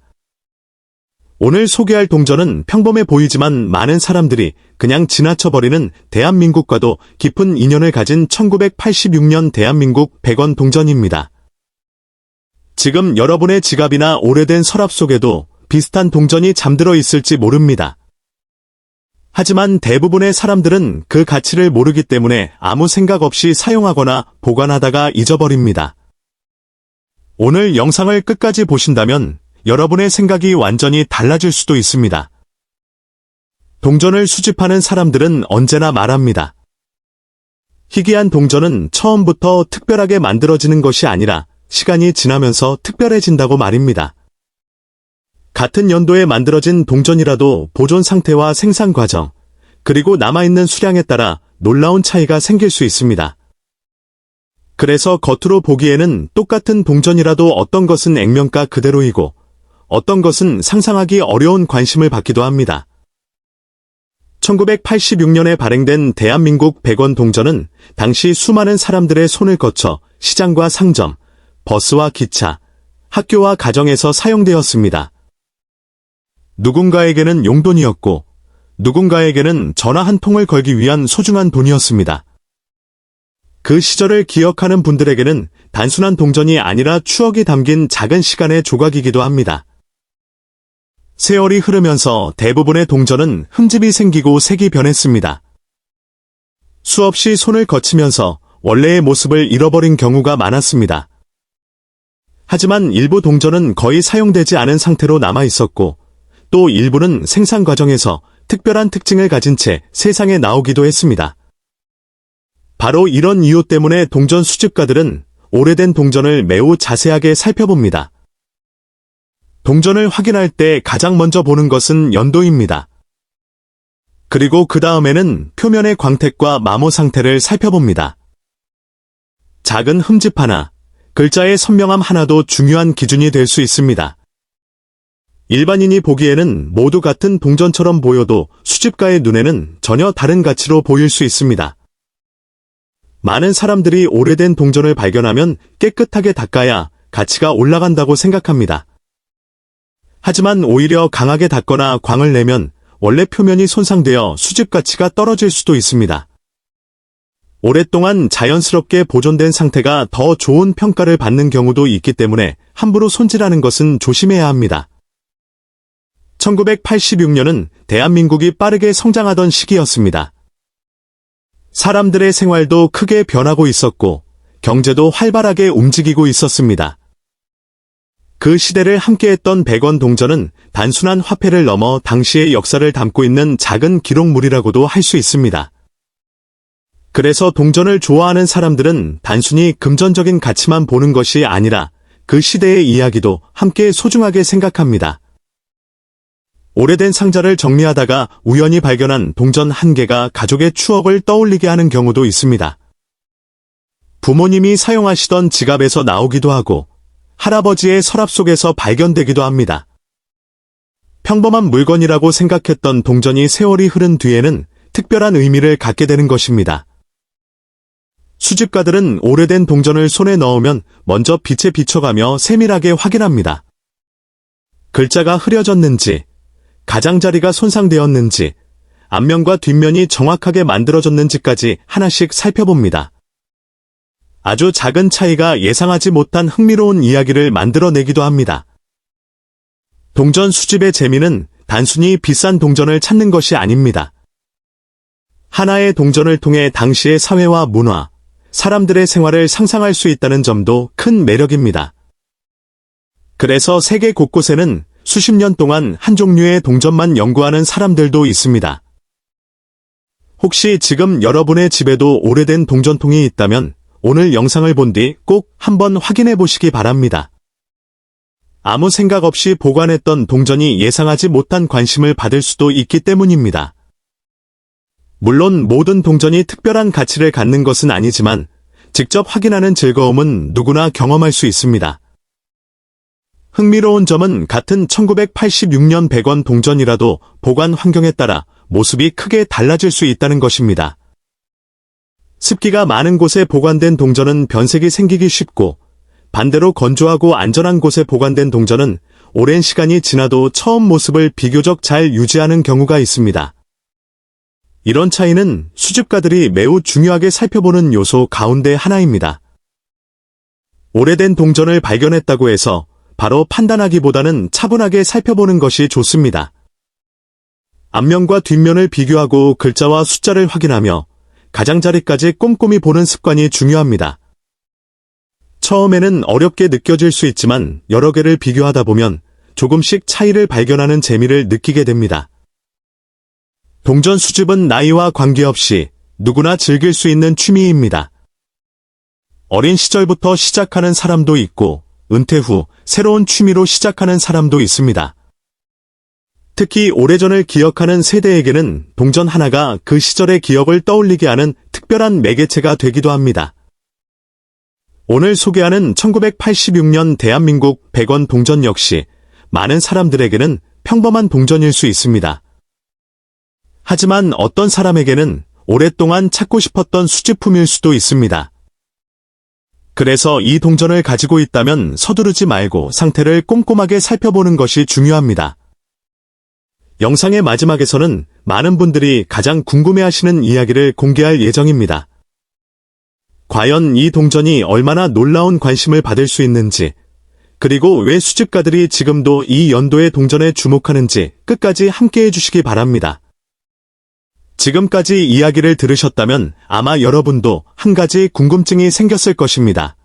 오늘 소개할 동전은 평범해 보이지만 많은 사람들이 그냥 지나쳐버리는 대한민국과도 깊은 인연을 가진 1986년 대한민국 100원 동전입니다. 지금 여러분의 지갑이나 오래된 서랍 속에도 비슷한 동전이 잠들어 있을지 모릅니다. 하지만 대부분의 사람들은 그 가치를 모르기 때문에 아무 생각 없이 사용하거나 보관하다가 잊어버립니다. 오늘 영상을 끝까지 보신다면 여러분의 생각이 완전히 달라질 수도 있습니다. 동전을 수집하는 사람들은 언제나 말합니다. 희귀한 동전은 처음부터 특별하게 만들어지는 것이 아니라 시간이 지나면서 특별해진다고 말입니다. 같은 연도에 만들어진 동전이라도 보존 상태와 생산 과정, 그리고 남아있는 수량에 따라 놀라운 차이가 생길 수 있습니다. 그래서 겉으로 보기에는 똑같은 동전이라도 어떤 것은 액면가 그대로이고 어떤 것은 상상하기 어려운 관심을 받기도 합니다. 1986년에 발행된 대한민국 100원 동전은 당시 수많은 사람들의 손을 거쳐 시장과 상점, 버스와 기차, 학교와 가정에서 사용되었습니다. 누군가에게는 용돈이었고 누군가에게는 전화 한 통을 걸기 위한 소중한 돈이었습니다. 그 시절을 기억하는 분들에게는 단순한 동전이 아니라 추억이 담긴 작은 시간의 조각이기도 합니다. 세월이 흐르면서 대부분의 동전은 흠집이 생기고 색이 변했습니다. 수없이 손을 거치면서 원래의 모습을 잃어버린 경우가 많았습니다. 하지만 일부 동전은 거의 사용되지 않은 상태로 남아 있었고 또 일부는 생산 과정에서 특별한 특징을 가진 채 세상에 나오기도 했습니다. 바로 이런 이유 때문에 동전 수집가들은 오래된 동전을 매우 자세하게 살펴봅니다. 동전을 확인할 때 가장 먼저 보는 것은 연도입니다. 그리고 그 다음에는 표면의 광택과 마모 상태를 살펴봅니다. 작은 흠집 하나, 글자의 선명함 하나도 중요한 기준이 될 수 있습니다. 일반인이 보기에는 모두 같은 동전처럼 보여도 수집가의 눈에는 전혀 다른 가치로 보일 수 있습니다. 많은 사람들이 오래된 동전을 발견하면 깨끗하게 닦아야 가치가 올라간다고 생각합니다. 하지만 오히려 강하게 닦거나 광을 내면 원래 표면이 손상되어 수집 가치가 떨어질 수도 있습니다. 오랫동안 자연스럽게 보존된 상태가 더 좋은 평가를 받는 경우도 있기 때문에 함부로 손질하는 것은 조심해야 합니다. 1986년은 대한민국이 빠르게 성장하던 시기였습니다. 사람들의 생활도 크게 변하고 있었고 경제도 활발하게 움직이고 있었습니다. 그 시대를 함께했던 100원 동전은 단순한 화폐를 넘어 당시의 역사를 담고 있는 작은 기록물이라고도 할 수 있습니다. 그래서 동전을 좋아하는 사람들은 단순히 금전적인 가치만 보는 것이 아니라 그 시대의 이야기도 함께 소중하게 생각합니다. 오래된 상자를 정리하다가 우연히 발견한 동전 한 개가 가족의 추억을 떠올리게 하는 경우도 있습니다. 부모님이 사용하시던 지갑에서 나오기도 하고 할아버지의 서랍 속에서 발견되기도 합니다. 평범한 물건이라고 생각했던 동전이 세월이 흐른 뒤에는 특별한 의미를 갖게 되는 것입니다. 수집가들은 오래된 동전을 손에 넣으면 먼저 빛에 비춰가며 세밀하게 확인합니다. 글자가 흐려졌는지, 가장자리가 손상되었는지, 앞면과 뒷면이 정확하게 만들어졌는지까지 하나씩 살펴봅니다. 아주 작은 차이가 예상하지 못한 흥미로운 이야기를 만들어내기도 합니다. 동전 수집의 재미는 단순히 비싼 동전을 찾는 것이 아닙니다. 하나의 동전을 통해 당시의 사회와 문화, 사람들의 생활을 상상할 수 있다는 점도 큰 매력입니다. 그래서 세계 곳곳에는 수십 년 동안 한 종류의 동전만 연구하는 사람들도 있습니다. 혹시 지금 여러분의 집에도 오래된 동전통이 있다면 오늘 영상을 본 뒤 꼭 한번 확인해 보시기 바랍니다. 아무 생각 없이 보관했던 동전이 예상하지 못한 관심을 받을 수도 있기 때문입니다. 물론 모든 동전이 특별한 가치를 갖는 것은 아니지만 직접 확인하는 즐거움은 누구나 경험할 수 있습니다. 흥미로운 점은 같은 1986년 100원 동전이라도 보관 환경에 따라 모습이 크게 달라질 수 있다는 것입니다. 습기가 많은 곳에 보관된 동전은 변색이 생기기 쉽고 반대로 건조하고 안전한 곳에 보관된 동전은 오랜 시간이 지나도 처음 모습을 비교적 잘 유지하는 경우가 있습니다. 이런 차이는 수집가들이 매우 중요하게 살펴보는 요소 가운데 하나입니다. 오래된 동전을 발견했다고 해서 바로 판단하기보다는 차분하게 살펴보는 것이 좋습니다. 앞면과 뒷면을 비교하고 글자와 숫자를 확인하며 가장자리까지 꼼꼼히 보는 습관이 중요합니다. 처음에는 어렵게 느껴질 수 있지만 여러 개를 비교하다 보면 조금씩 차이를 발견하는 재미를 느끼게 됩니다. 동전 수집은 나이와 관계없이 누구나 즐길 수 있는 취미입니다. 어린 시절부터 시작하는 사람도 있고 은퇴 후 새로운 취미로 시작하는 사람도 있습니다. 특히 오래전을 기억하는 세대에게는 동전 하나가 그 시절의 기억을 떠올리게 하는 특별한 매개체가 되기도 합니다. 오늘 소개하는 1986년 대한민국 100원 동전 역시 많은 사람들에게는 평범한 동전일 수 있습니다. 하지만 어떤 사람에게는 오랫동안 찾고 싶었던 수집품일 수도 있습니다. 그래서 이 동전을 가지고 있다면 서두르지 말고 상태를 꼼꼼하게 살펴보는 것이 중요합니다. 영상의 마지막에서는 많은 분들이 가장 궁금해하시는 이야기를 공개할 예정입니다. 과연 이 동전이 얼마나 놀라운 관심을 받을 수 있는지, 그리고 왜 수집가들이 지금도 이 연도의 동전에 주목하는지 끝까지 함께해 주시기 바랍니다. 지금까지 이야기를 들으셨다면 아마 여러분도 한 가지 궁금증이 생겼을 것입니다.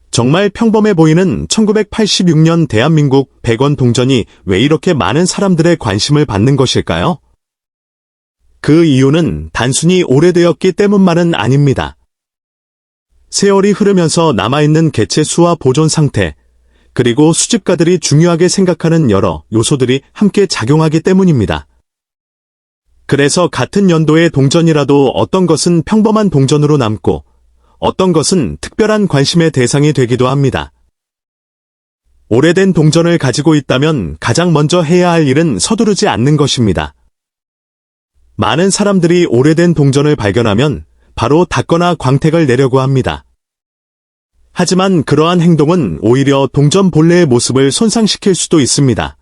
정말 평범해 보이는 1986년 대한민국 100원 동전이 왜 이렇게 많은 사람들의 관심을 받는 것일까요? 그 이유는 단순히 오래되었기 때문만은 아닙니다. 세월이 흐르면서 남아있는 개체 수와 보존 상태, 그리고 수집가들이 중요하게 생각하는 여러 요소들이 함께 작용하기 때문입니다. 그래서 같은 연도의 동전이라도 어떤 것은 평범한 동전으로 남고 어떤 것은 특별한 관심의 대상이 되기도 합니다. 오래된 동전을 가지고 있다면 가장 먼저 해야 할 일은 서두르지 않는 것입니다. 많은 사람들이 오래된 동전을 발견하면 바로 닦거나 광택을 내려고 합니다. 하지만 그러한 행동은 오히려 동전 본래의 모습을 손상시킬 수도 있습니다.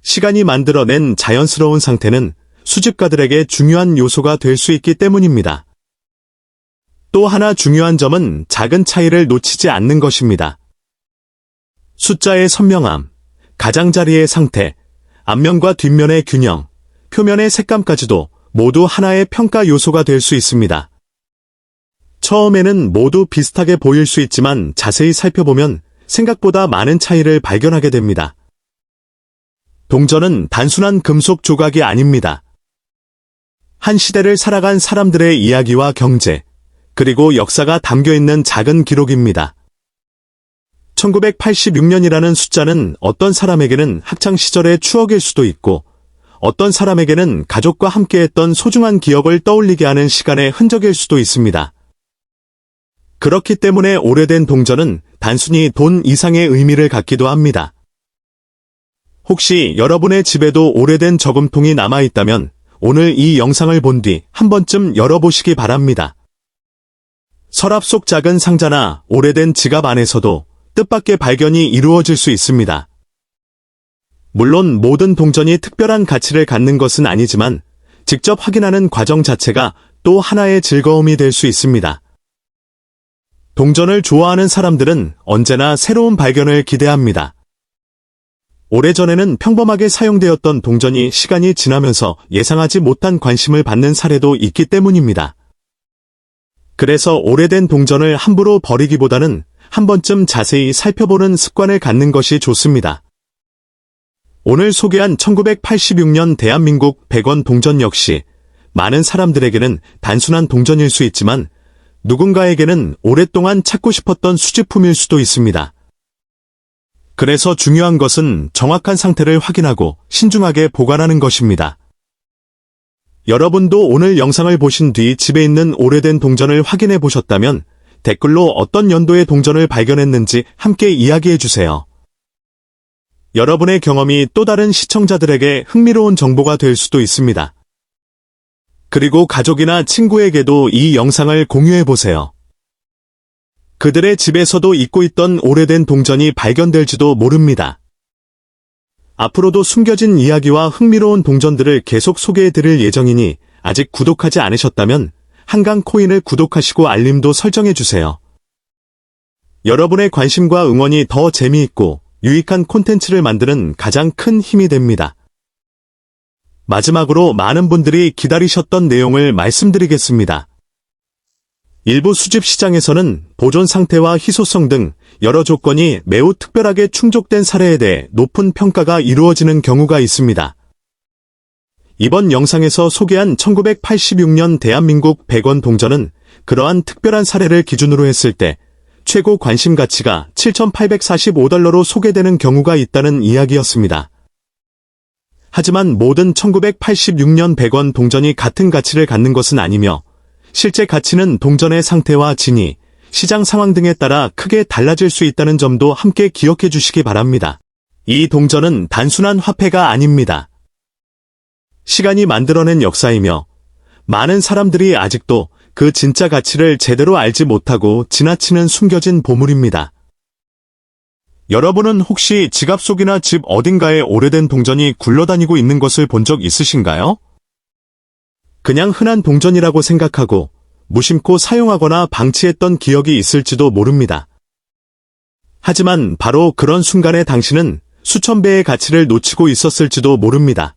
시간이 만들어낸 자연스러운 상태는 수집가들에게 중요한 요소가 될 수 있기 때문입니다. 또 하나 중요한 점은 작은 차이를 놓치지 않는 것입니다. 숫자의 선명함, 가장자리의 상태, 앞면과 뒷면의 균형, 표면의 색감까지도 모두 하나의 평가 요소가 될 수 있습니다. 처음에는 모두 비슷하게 보일 수 있지만 자세히 살펴보면 생각보다 많은 차이를 발견하게 됩니다. 동전은 단순한 금속 조각이 아닙니다. 한 시대를 살아간 사람들의 이야기와 경제, 그리고 역사가 담겨있는 작은 기록입니다. 1986년이라는 숫자는 어떤 사람에게는 학창시절의 추억일 수도 있고 어떤 사람에게는 가족과 함께했던 소중한 기억을 떠올리게 하는 시간의 흔적일 수도 있습니다. 그렇기 때문에 오래된 동전은 단순히 돈 이상의 의미를 갖기도 합니다. 혹시 여러분의 집에도 오래된 저금통이 남아있다면 오늘 이 영상을 본 뒤 한 번쯤 열어보시기 바랍니다. 서랍 속 작은 상자나 오래된 지갑 안에서도 뜻밖의 발견이 이루어질 수 있습니다. 물론 모든 동전이 특별한 가치를 갖는 것은 아니지만 직접 확인하는 과정 자체가 또 하나의 즐거움이 될 수 있습니다. 동전을 좋아하는 사람들은 언제나 새로운 발견을 기대합니다. 오래전에는 평범하게 사용되었던 동전이 시간이 지나면서 예상하지 못한 관심을 받는 사례도 있기 때문입니다. 그래서 오래된 동전을 함부로 버리기보다는 한 번쯤 자세히 살펴보는 습관을 갖는 것이 좋습니다. 오늘 소개한 1986년 대한민국 100원 동전 역시 많은 사람들에게는 단순한 동전일 수 있지만 누군가에게는 오랫동안 찾고 싶었던 수집품일 수도 있습니다. 그래서 중요한 것은 정확한 상태를 확인하고 신중하게 보관하는 것입니다. 여러분도 오늘 영상을 보신 뒤 집에 있는 오래된 동전을 확인해 보셨다면 댓글로 어떤 연도의 동전을 발견했는지 함께 이야기해 주세요. 여러분의 경험이 또 다른 시청자들에게 흥미로운 정보가 될 수도 있습니다. 그리고 가족이나 친구에게도 이 영상을 공유해 보세요. 그들의 집에서도 잊고 있던 오래된 동전이 발견될지도 모릅니다. 앞으로도 숨겨진 이야기와 흥미로운 동전들을 계속 소개해 드릴 예정이니 아직 구독하지 않으셨다면 한강코인을 구독하시고 알림도 설정해 주세요. 여러분의 관심과 응원이 더 재미있고 유익한 콘텐츠를 만드는 가장 큰 힘이 됩니다. 마지막으로 많은 분들이 기다리셨던 내용을 말씀드리겠습니다. 일부 수집 시장에서는 보존 상태와 희소성 등 여러 조건이 매우 특별하게 충족된 사례에 대해 높은 평가가 이루어지는 경우가 있습니다. 이번 영상에서 소개한 1986년 대한민국 100원 동전은 그러한 특별한 사례를 기준으로 했을 때 최고 관심 가치가 7,845달러로 소개되는 경우가 있다는 이야기였습니다. 하지만 모든 1986년 100원 동전이 같은 가치를 갖는 것은 아니며 실제 가치는 동전의 상태와 진위, 시장 상황 등에 따라 크게 달라질 수 있다는 점도 함께 기억해 주시기 바랍니다. 이 동전은 단순한 화폐가 아닙니다. 시간이 만들어낸 역사이며 많은 사람들이 아직도 그 진짜 가치를 제대로 알지 못하고 지나치는 숨겨진 보물입니다. 여러분은 혹시 지갑 속이나 집 어딘가에 오래된 동전이 굴러다니고 있는 것을 본 적 있으신가요? 그냥 흔한 동전이라고 생각하고 무심코 사용하거나 방치했던 기억이 있을지도 모릅니다. 하지만 바로 그런 순간에 당신은 수천 배의 가치를 놓치고 있었을지도 모릅니다.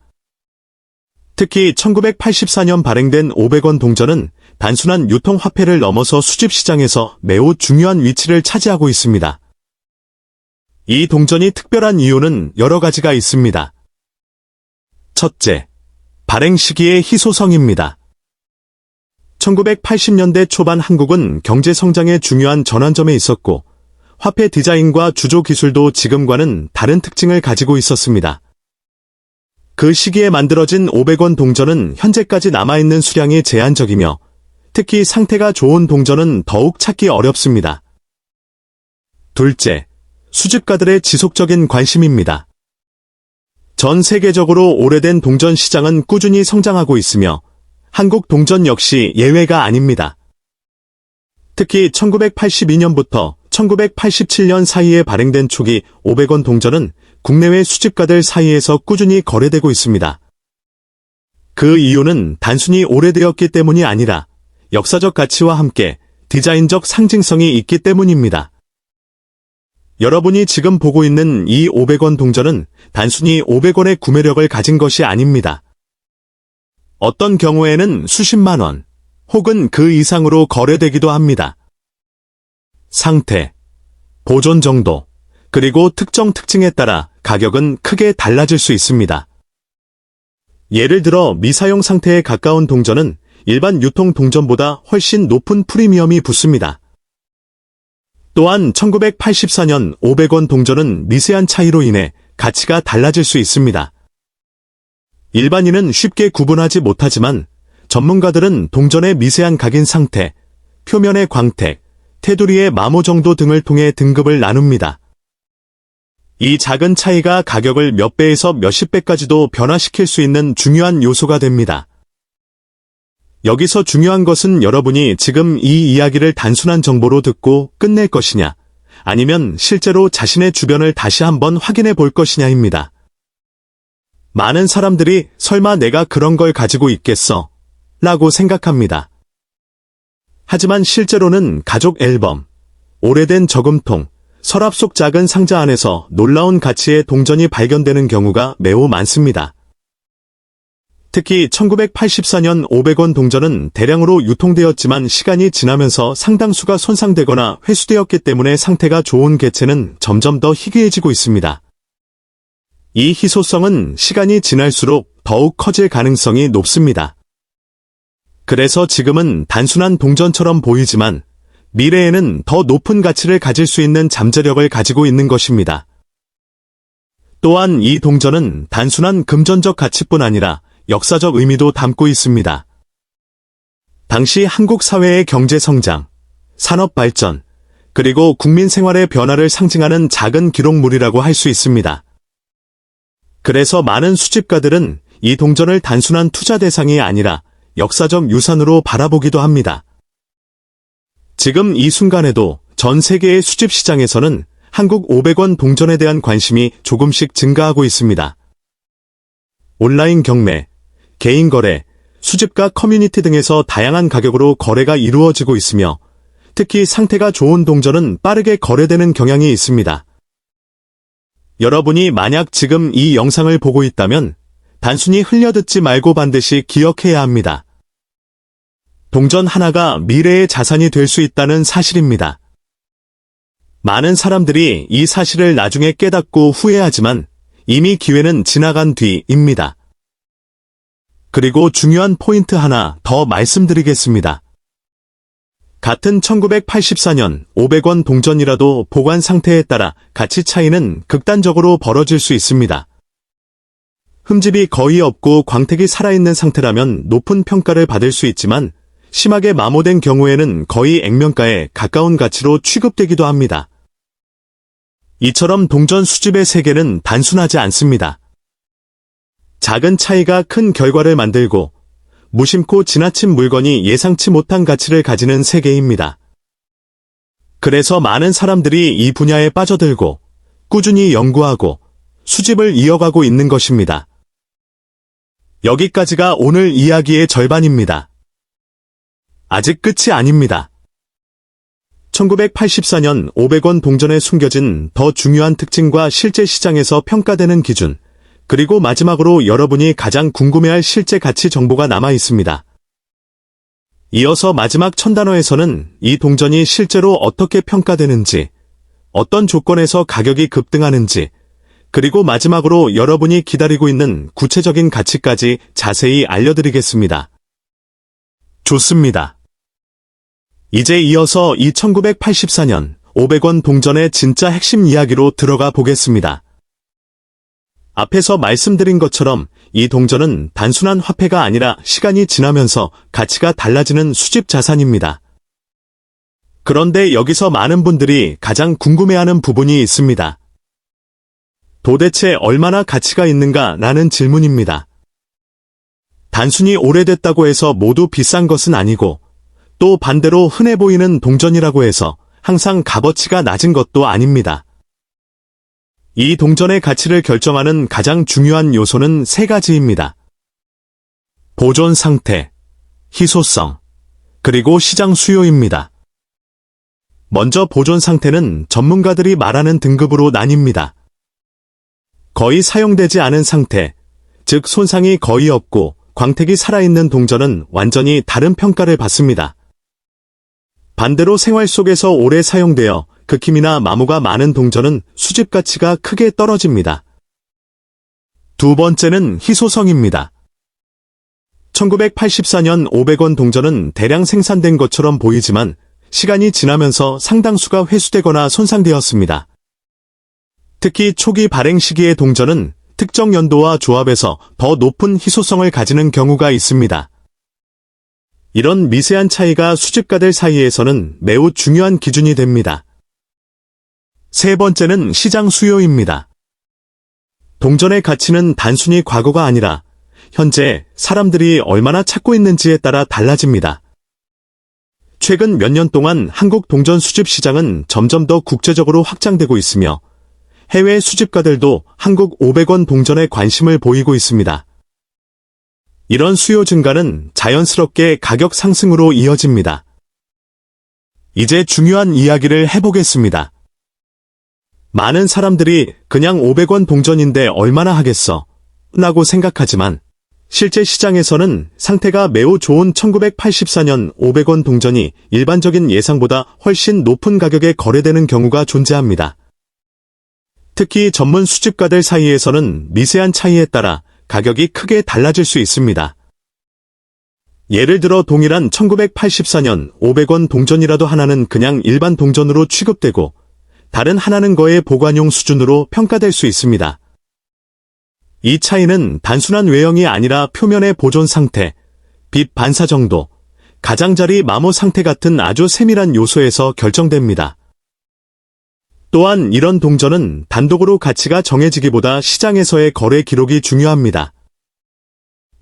특히 1984년 발행된 500원 동전은 단순한 유통화폐를 넘어서 수집시장에서 매우 중요한 위치를 차지하고 있습니다. 이 동전이 특별한 이유는 여러 가지가 있습니다. 첫째, 발행 시기의 희소성입니다. 1980년대 초반 한국은 경제 성장의 중요한 전환점에 있었고 화폐 디자인과 주조 기술도 지금과는 다른 특징을 가지고 있었습니다. 그 시기에 만들어진 500원 동전은 현재까지 남아있는 수량이 제한적이며 특히 상태가 좋은 동전은 더욱 찾기 어렵습니다. 둘째, 수집가들의 지속적인 관심입니다. 전 세계적으로 오래된 동전 시장은 꾸준히 성장하고 있으며 한국 동전 역시 예외가 아닙니다. 특히 1982년부터 1987년 사이에 발행된 초기 500원 동전은 국내외 수집가들 사이에서 꾸준히 거래되고 있습니다. 그 이유는 단순히 오래되었기 때문이 아니라 역사적 가치와 함께 디자인적 상징성이 있기 때문입니다. 여러분이 지금 보고 있는 이 500원 동전은 단순히 500원의 구매력을 가진 것이 아닙니다. 어떤 경우에는 수십만 원, 혹은 그 이상으로 거래되기도 합니다. 상태, 보존 정도, 그리고 특정 특징에 따라 가격은 크게 달라질 수 있습니다. 예를 들어 미사용 상태에 가까운 동전은 일반 유통 동전보다 훨씬 높은 프리미엄이 붙습니다. 또한 1984년 500원 동전은 미세한 차이로 인해 가치가 달라질 수 있습니다. 일반인은 쉽게 구분하지 못하지만 전문가들은 동전의 미세한 각인 상태, 표면의 광택, 테두리의 마모 정도 등을 통해 등급을 나눕니다. 이 작은 차이가 가격을 몇 배에서 몇십 배까지도 변화시킬 수 있는 중요한 요소가 됩니다. 여기서 중요한 것은 여러분이 지금 이 이야기를 단순한 정보로 듣고 끝낼 것이냐, 아니면 실제로 자신의 주변을 다시 한번 확인해 볼 것이냐입니다. 많은 사람들이 설마 내가 그런 걸 가지고 있겠어? 라고 생각합니다. 하지만 실제로는 가족 앨범, 오래된 저금통, 서랍 속 작은 상자 안에서 놀라운 가치의 동전이 발견되는 경우가 매우 많습니다. 특히 1984년 500원 동전은 대량으로 유통되었지만 시간이 지나면서 상당수가 손상되거나 회수되었기 때문에 상태가 좋은 개체는 점점 더 희귀해지고 있습니다. 이 희소성은 시간이 지날수록 더욱 커질 가능성이 높습니다. 그래서 지금은 단순한 동전처럼 보이지만 미래에는 더 높은 가치를 가질 수 있는 잠재력을 가지고 있는 것입니다. 또한 이 동전은 단순한 금전적 가치뿐 아니라 역사적 의미도 담고 있습니다. 당시 한국 사회의 경제 성장, 산업 발전, 그리고 국민 생활의 변화를 상징하는 작은 기록물이라고 할 수 있습니다. 그래서 많은 수집가들은 이 동전을 단순한 투자 대상이 아니라 역사적 유산으로 바라보기도 합니다. 지금 이 순간에도 전 세계의 수집 시장에서는 한국 500원 동전에 대한 관심이 조금씩 증가하고 있습니다. 온라인 경매, 개인 거래, 수집가 커뮤니티 등에서 다양한 가격으로 거래가 이루어지고 있으며 특히 상태가 좋은 동전은 빠르게 거래되는 경향이 있습니다. 여러분이 만약 지금 이 영상을 보고 있다면 단순히 흘려듣지 말고 반드시 기억해야 합니다. 동전 하나가 미래의 자산이 될 수 있다는 사실입니다. 많은 사람들이 이 사실을 나중에 깨닫고 후회하지만 이미 기회는 지나간 뒤입니다. 그리고 중요한 포인트 하나 더 말씀드리겠습니다. 같은 1984년 500원 동전이라도 보관 상태에 따라 가치 차이는 극단적으로 벌어질 수 있습니다. 흠집이 거의 없고 광택이 살아있는 상태라면 높은 평가를 받을 수 있지만 심하게 마모된 경우에는 거의 액면가에 가까운 가치로 취급되기도 합니다. 이처럼 동전 수집의 세계는 단순하지 않습니다. 작은 차이가 큰 결과를 만들고 무심코 지나친 물건이 예상치 못한 가치를 가지는 세계입니다. 그래서 많은 사람들이 이 분야에 빠져들고 꾸준히 연구하고 수집을 이어가고 있는 것입니다. 여기까지가 오늘 이야기의 절반입니다. 아직 끝이 아닙니다. 1984년 500원 동전에 숨겨진 더 중요한 특징과 실제 시장에서 평가되는 기준, 그리고 마지막으로 여러분이 가장 궁금해할 실제 가치 정보가 남아 있습니다. 이어서 마지막 1000단어에서는 이 동전이 실제로 어떻게 평가되는지, 어떤 조건에서 가격이 급등하는지, 그리고 마지막으로 여러분이 기다리고 있는 구체적인 가치까지 자세히 알려드리겠습니다. 좋습니다. 이제 이어서 이 1984년 500원 동전의 진짜 핵심 이야기로 들어가 보겠습니다. 앞에서 말씀드린 것처럼 이 동전은 단순한 화폐가 아니라 시간이 지나면서 가치가 달라지는 수집 자산입니다. 그런데 여기서 많은 분들이 가장 궁금해하는 부분이 있습니다. 도대체 얼마나 가치가 있는가 라는 질문입니다. 단순히 오래됐다고 해서 모두 비싼 것은 아니고 또 반대로 흔해 보이는 동전이라고 해서 항상 값어치가 낮은 것도 아닙니다. 이 동전의 가치를 결정하는 가장 중요한 요소는 세 가지입니다. 보존 상태, 희소성, 그리고 시장 수요입니다. 먼저 보존 상태는 전문가들이 말하는 등급으로 나뉩니다. 거의 사용되지 않은 상태, 즉 손상이 거의 없고 광택이 살아있는 동전은 완전히 다른 평가를 받습니다. 반대로 생활 속에서 오래 사용되어 극힘이나 마모가 많은 동전은 수집 가치가 크게 떨어집니다. 두 번째는 희소성입니다. 1984년 500원 동전은 대량 생산된 것처럼 보이지만 시간이 지나면서 상당수가 회수되거나 손상되었습니다. 특히 초기 발행 시기의 동전은 특정 연도와 조합에서 더 높은 희소성을 가지는 경우가 있습니다. 이런 미세한 차이가 수집가들 사이에서는 매우 중요한 기준이 됩니다. 세 번째는 시장 수요입니다. 동전의 가치는 단순히 과거가 아니라 현재 사람들이 얼마나 찾고 있는지에 따라 달라집니다. 최근 몇 년 동안 한국 동전 수집 시장은 점점 더 국제적으로 확장되고 있으며 해외 수집가들도 한국 500원 동전에 관심을 보이고 있습니다. 이런 수요 증가는 자연스럽게 가격 상승으로 이어집니다. 이제 중요한 이야기를 해보겠습니다. 많은 사람들이 그냥 500원 동전인데 얼마나 하겠어? 라고 생각하지만 실제 시장에서는 상태가 매우 좋은 1984년 500원 동전이 일반적인 예상보다 훨씬 높은 가격에 거래되는 경우가 존재합니다. 특히 전문 수집가들 사이에서는 미세한 차이에 따라 가격이 크게 달라질 수 있습니다. 예를 들어 동일한 1984년 500원 동전이라도 하나는 그냥 일반 동전으로 취급되고 다른 하나는 거의 보관용 수준으로 평가될 수 있습니다. 이 차이는 단순한 외형이 아니라 표면의 보존 상태, 빛 반사 정도, 가장자리 마모 상태 같은 아주 세밀한 요소에서 결정됩니다. 또한 이런 동전은 단독으로 가치가 정해지기보다 시장에서의 거래 기록이 중요합니다.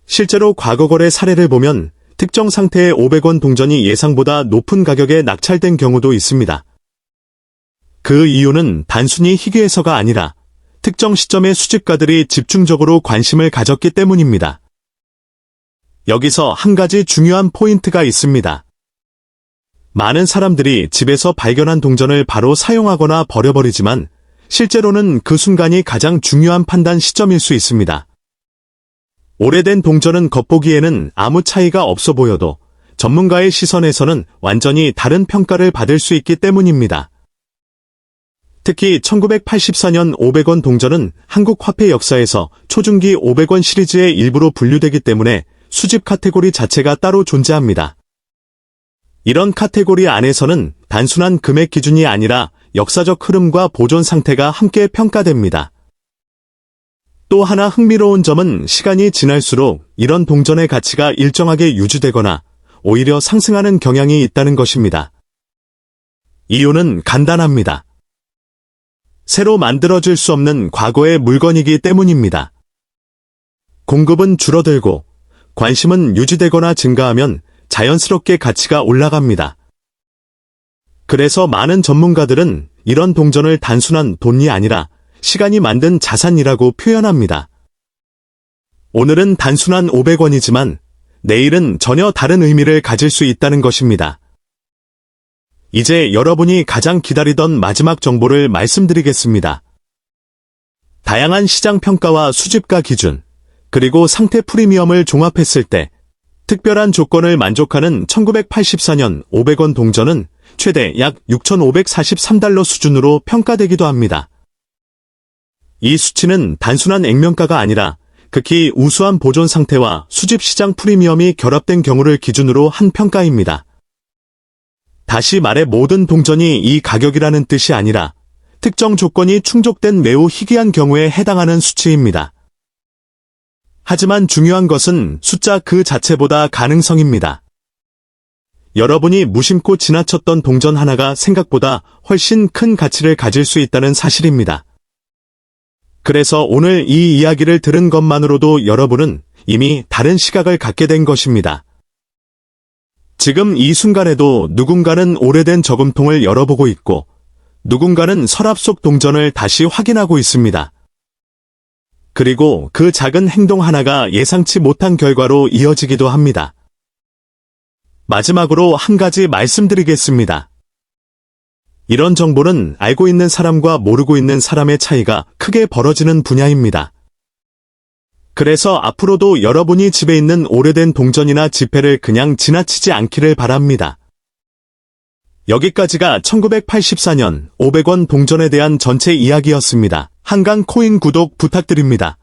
실제로 과거 거래 사례를 보면 특정 상태의 500원 동전이 예상보다 높은 가격에 낙찰된 경우도 있습니다. 그 이유는 단순히 희귀해서가 아니라 특정 시점의 수집가들이 집중적으로 관심을 가졌기 때문입니다. 여기서 한 가지 중요한 포인트가 있습니다. 많은 사람들이 집에서 발견한 동전을 바로 사용하거나 버려버리지만 실제로는 그 순간이 가장 중요한 판단 시점일 수 있습니다. 오래된 동전은 겉보기에는 아무 차이가 없어 보여도 전문가의 시선에서는 완전히 다른 평가를 받을 수 있기 때문입니다. 특히 1984년 500원 동전은 한국 화폐 역사에서 초중기 500원 시리즈의 일부로 분류되기 때문에 수집 카테고리 자체가 따로 존재합니다. 이런 카테고리 안에서는 단순한 금액 기준이 아니라 역사적 흐름과 보존 상태가 함께 평가됩니다. 또 하나 흥미로운 점은 시간이 지날수록 이런 동전의 가치가 일정하게 유지되거나 오히려 상승하는 경향이 있다는 것입니다. 이유는 간단합니다. 새로 만들어질 수 없는 과거의 물건이기 때문입니다. 공급은 줄어들고 관심은 유지되거나 증가하면 자연스럽게 가치가 올라갑니다. 그래서 많은 전문가들은 이런 동전을 단순한 돈이 아니라 시간이 만든 자산이라고 표현합니다. 오늘은 단순한 500원이지만 내일은 전혀 다른 의미를 가질 수 있다는 것입니다. 이제 여러분이 가장 기다리던 마지막 정보를 말씀드리겠습니다. 다양한 시장 평가와 수집가 기준, 그리고 상태 프리미엄을 종합했을 때 특별한 조건을 만족하는 1984년 500원 동전은 최대 약 6,543달러 수준으로 평가되기도 합니다. 이 수치는 단순한 액면가가 아니라 극히 우수한 보존 상태와 수집 시장 프리미엄이 결합된 경우를 기준으로 한 평가입니다. 다시 말해 모든 동전이 이 가격이라는 뜻이 아니라 특정 조건이 충족된 매우 희귀한 경우에 해당하는 수치입니다. 하지만 중요한 것은 숫자 그 자체보다 가능성입니다. 여러분이 무심코 지나쳤던 동전 하나가 생각보다 훨씬 큰 가치를 가질 수 있다는 사실입니다. 그래서 오늘 이 이야기를 들은 것만으로도 여러분은 이미 다른 시각을 갖게 된 것입니다. 지금 이 순간에도 누군가는 오래된 저금통을 열어보고 있고 누군가는 서랍 속 동전을 다시 확인하고 있습니다. 그리고 그 작은 행동 하나가 예상치 못한 결과로 이어지기도 합니다. 마지막으로 한 가지 말씀드리겠습니다. 이런 정보는 알고 있는 사람과 모르고 있는 사람의 차이가 크게 벌어지는 분야입니다. 그래서 앞으로도 여러분이 집에 있는 오래된 동전이나 지폐를 그냥 지나치지 않기를 바랍니다. 여기까지가 1984년 500원 동전에 대한 전체 이야기였습니다. 한강 코인 구독 부탁드립니다.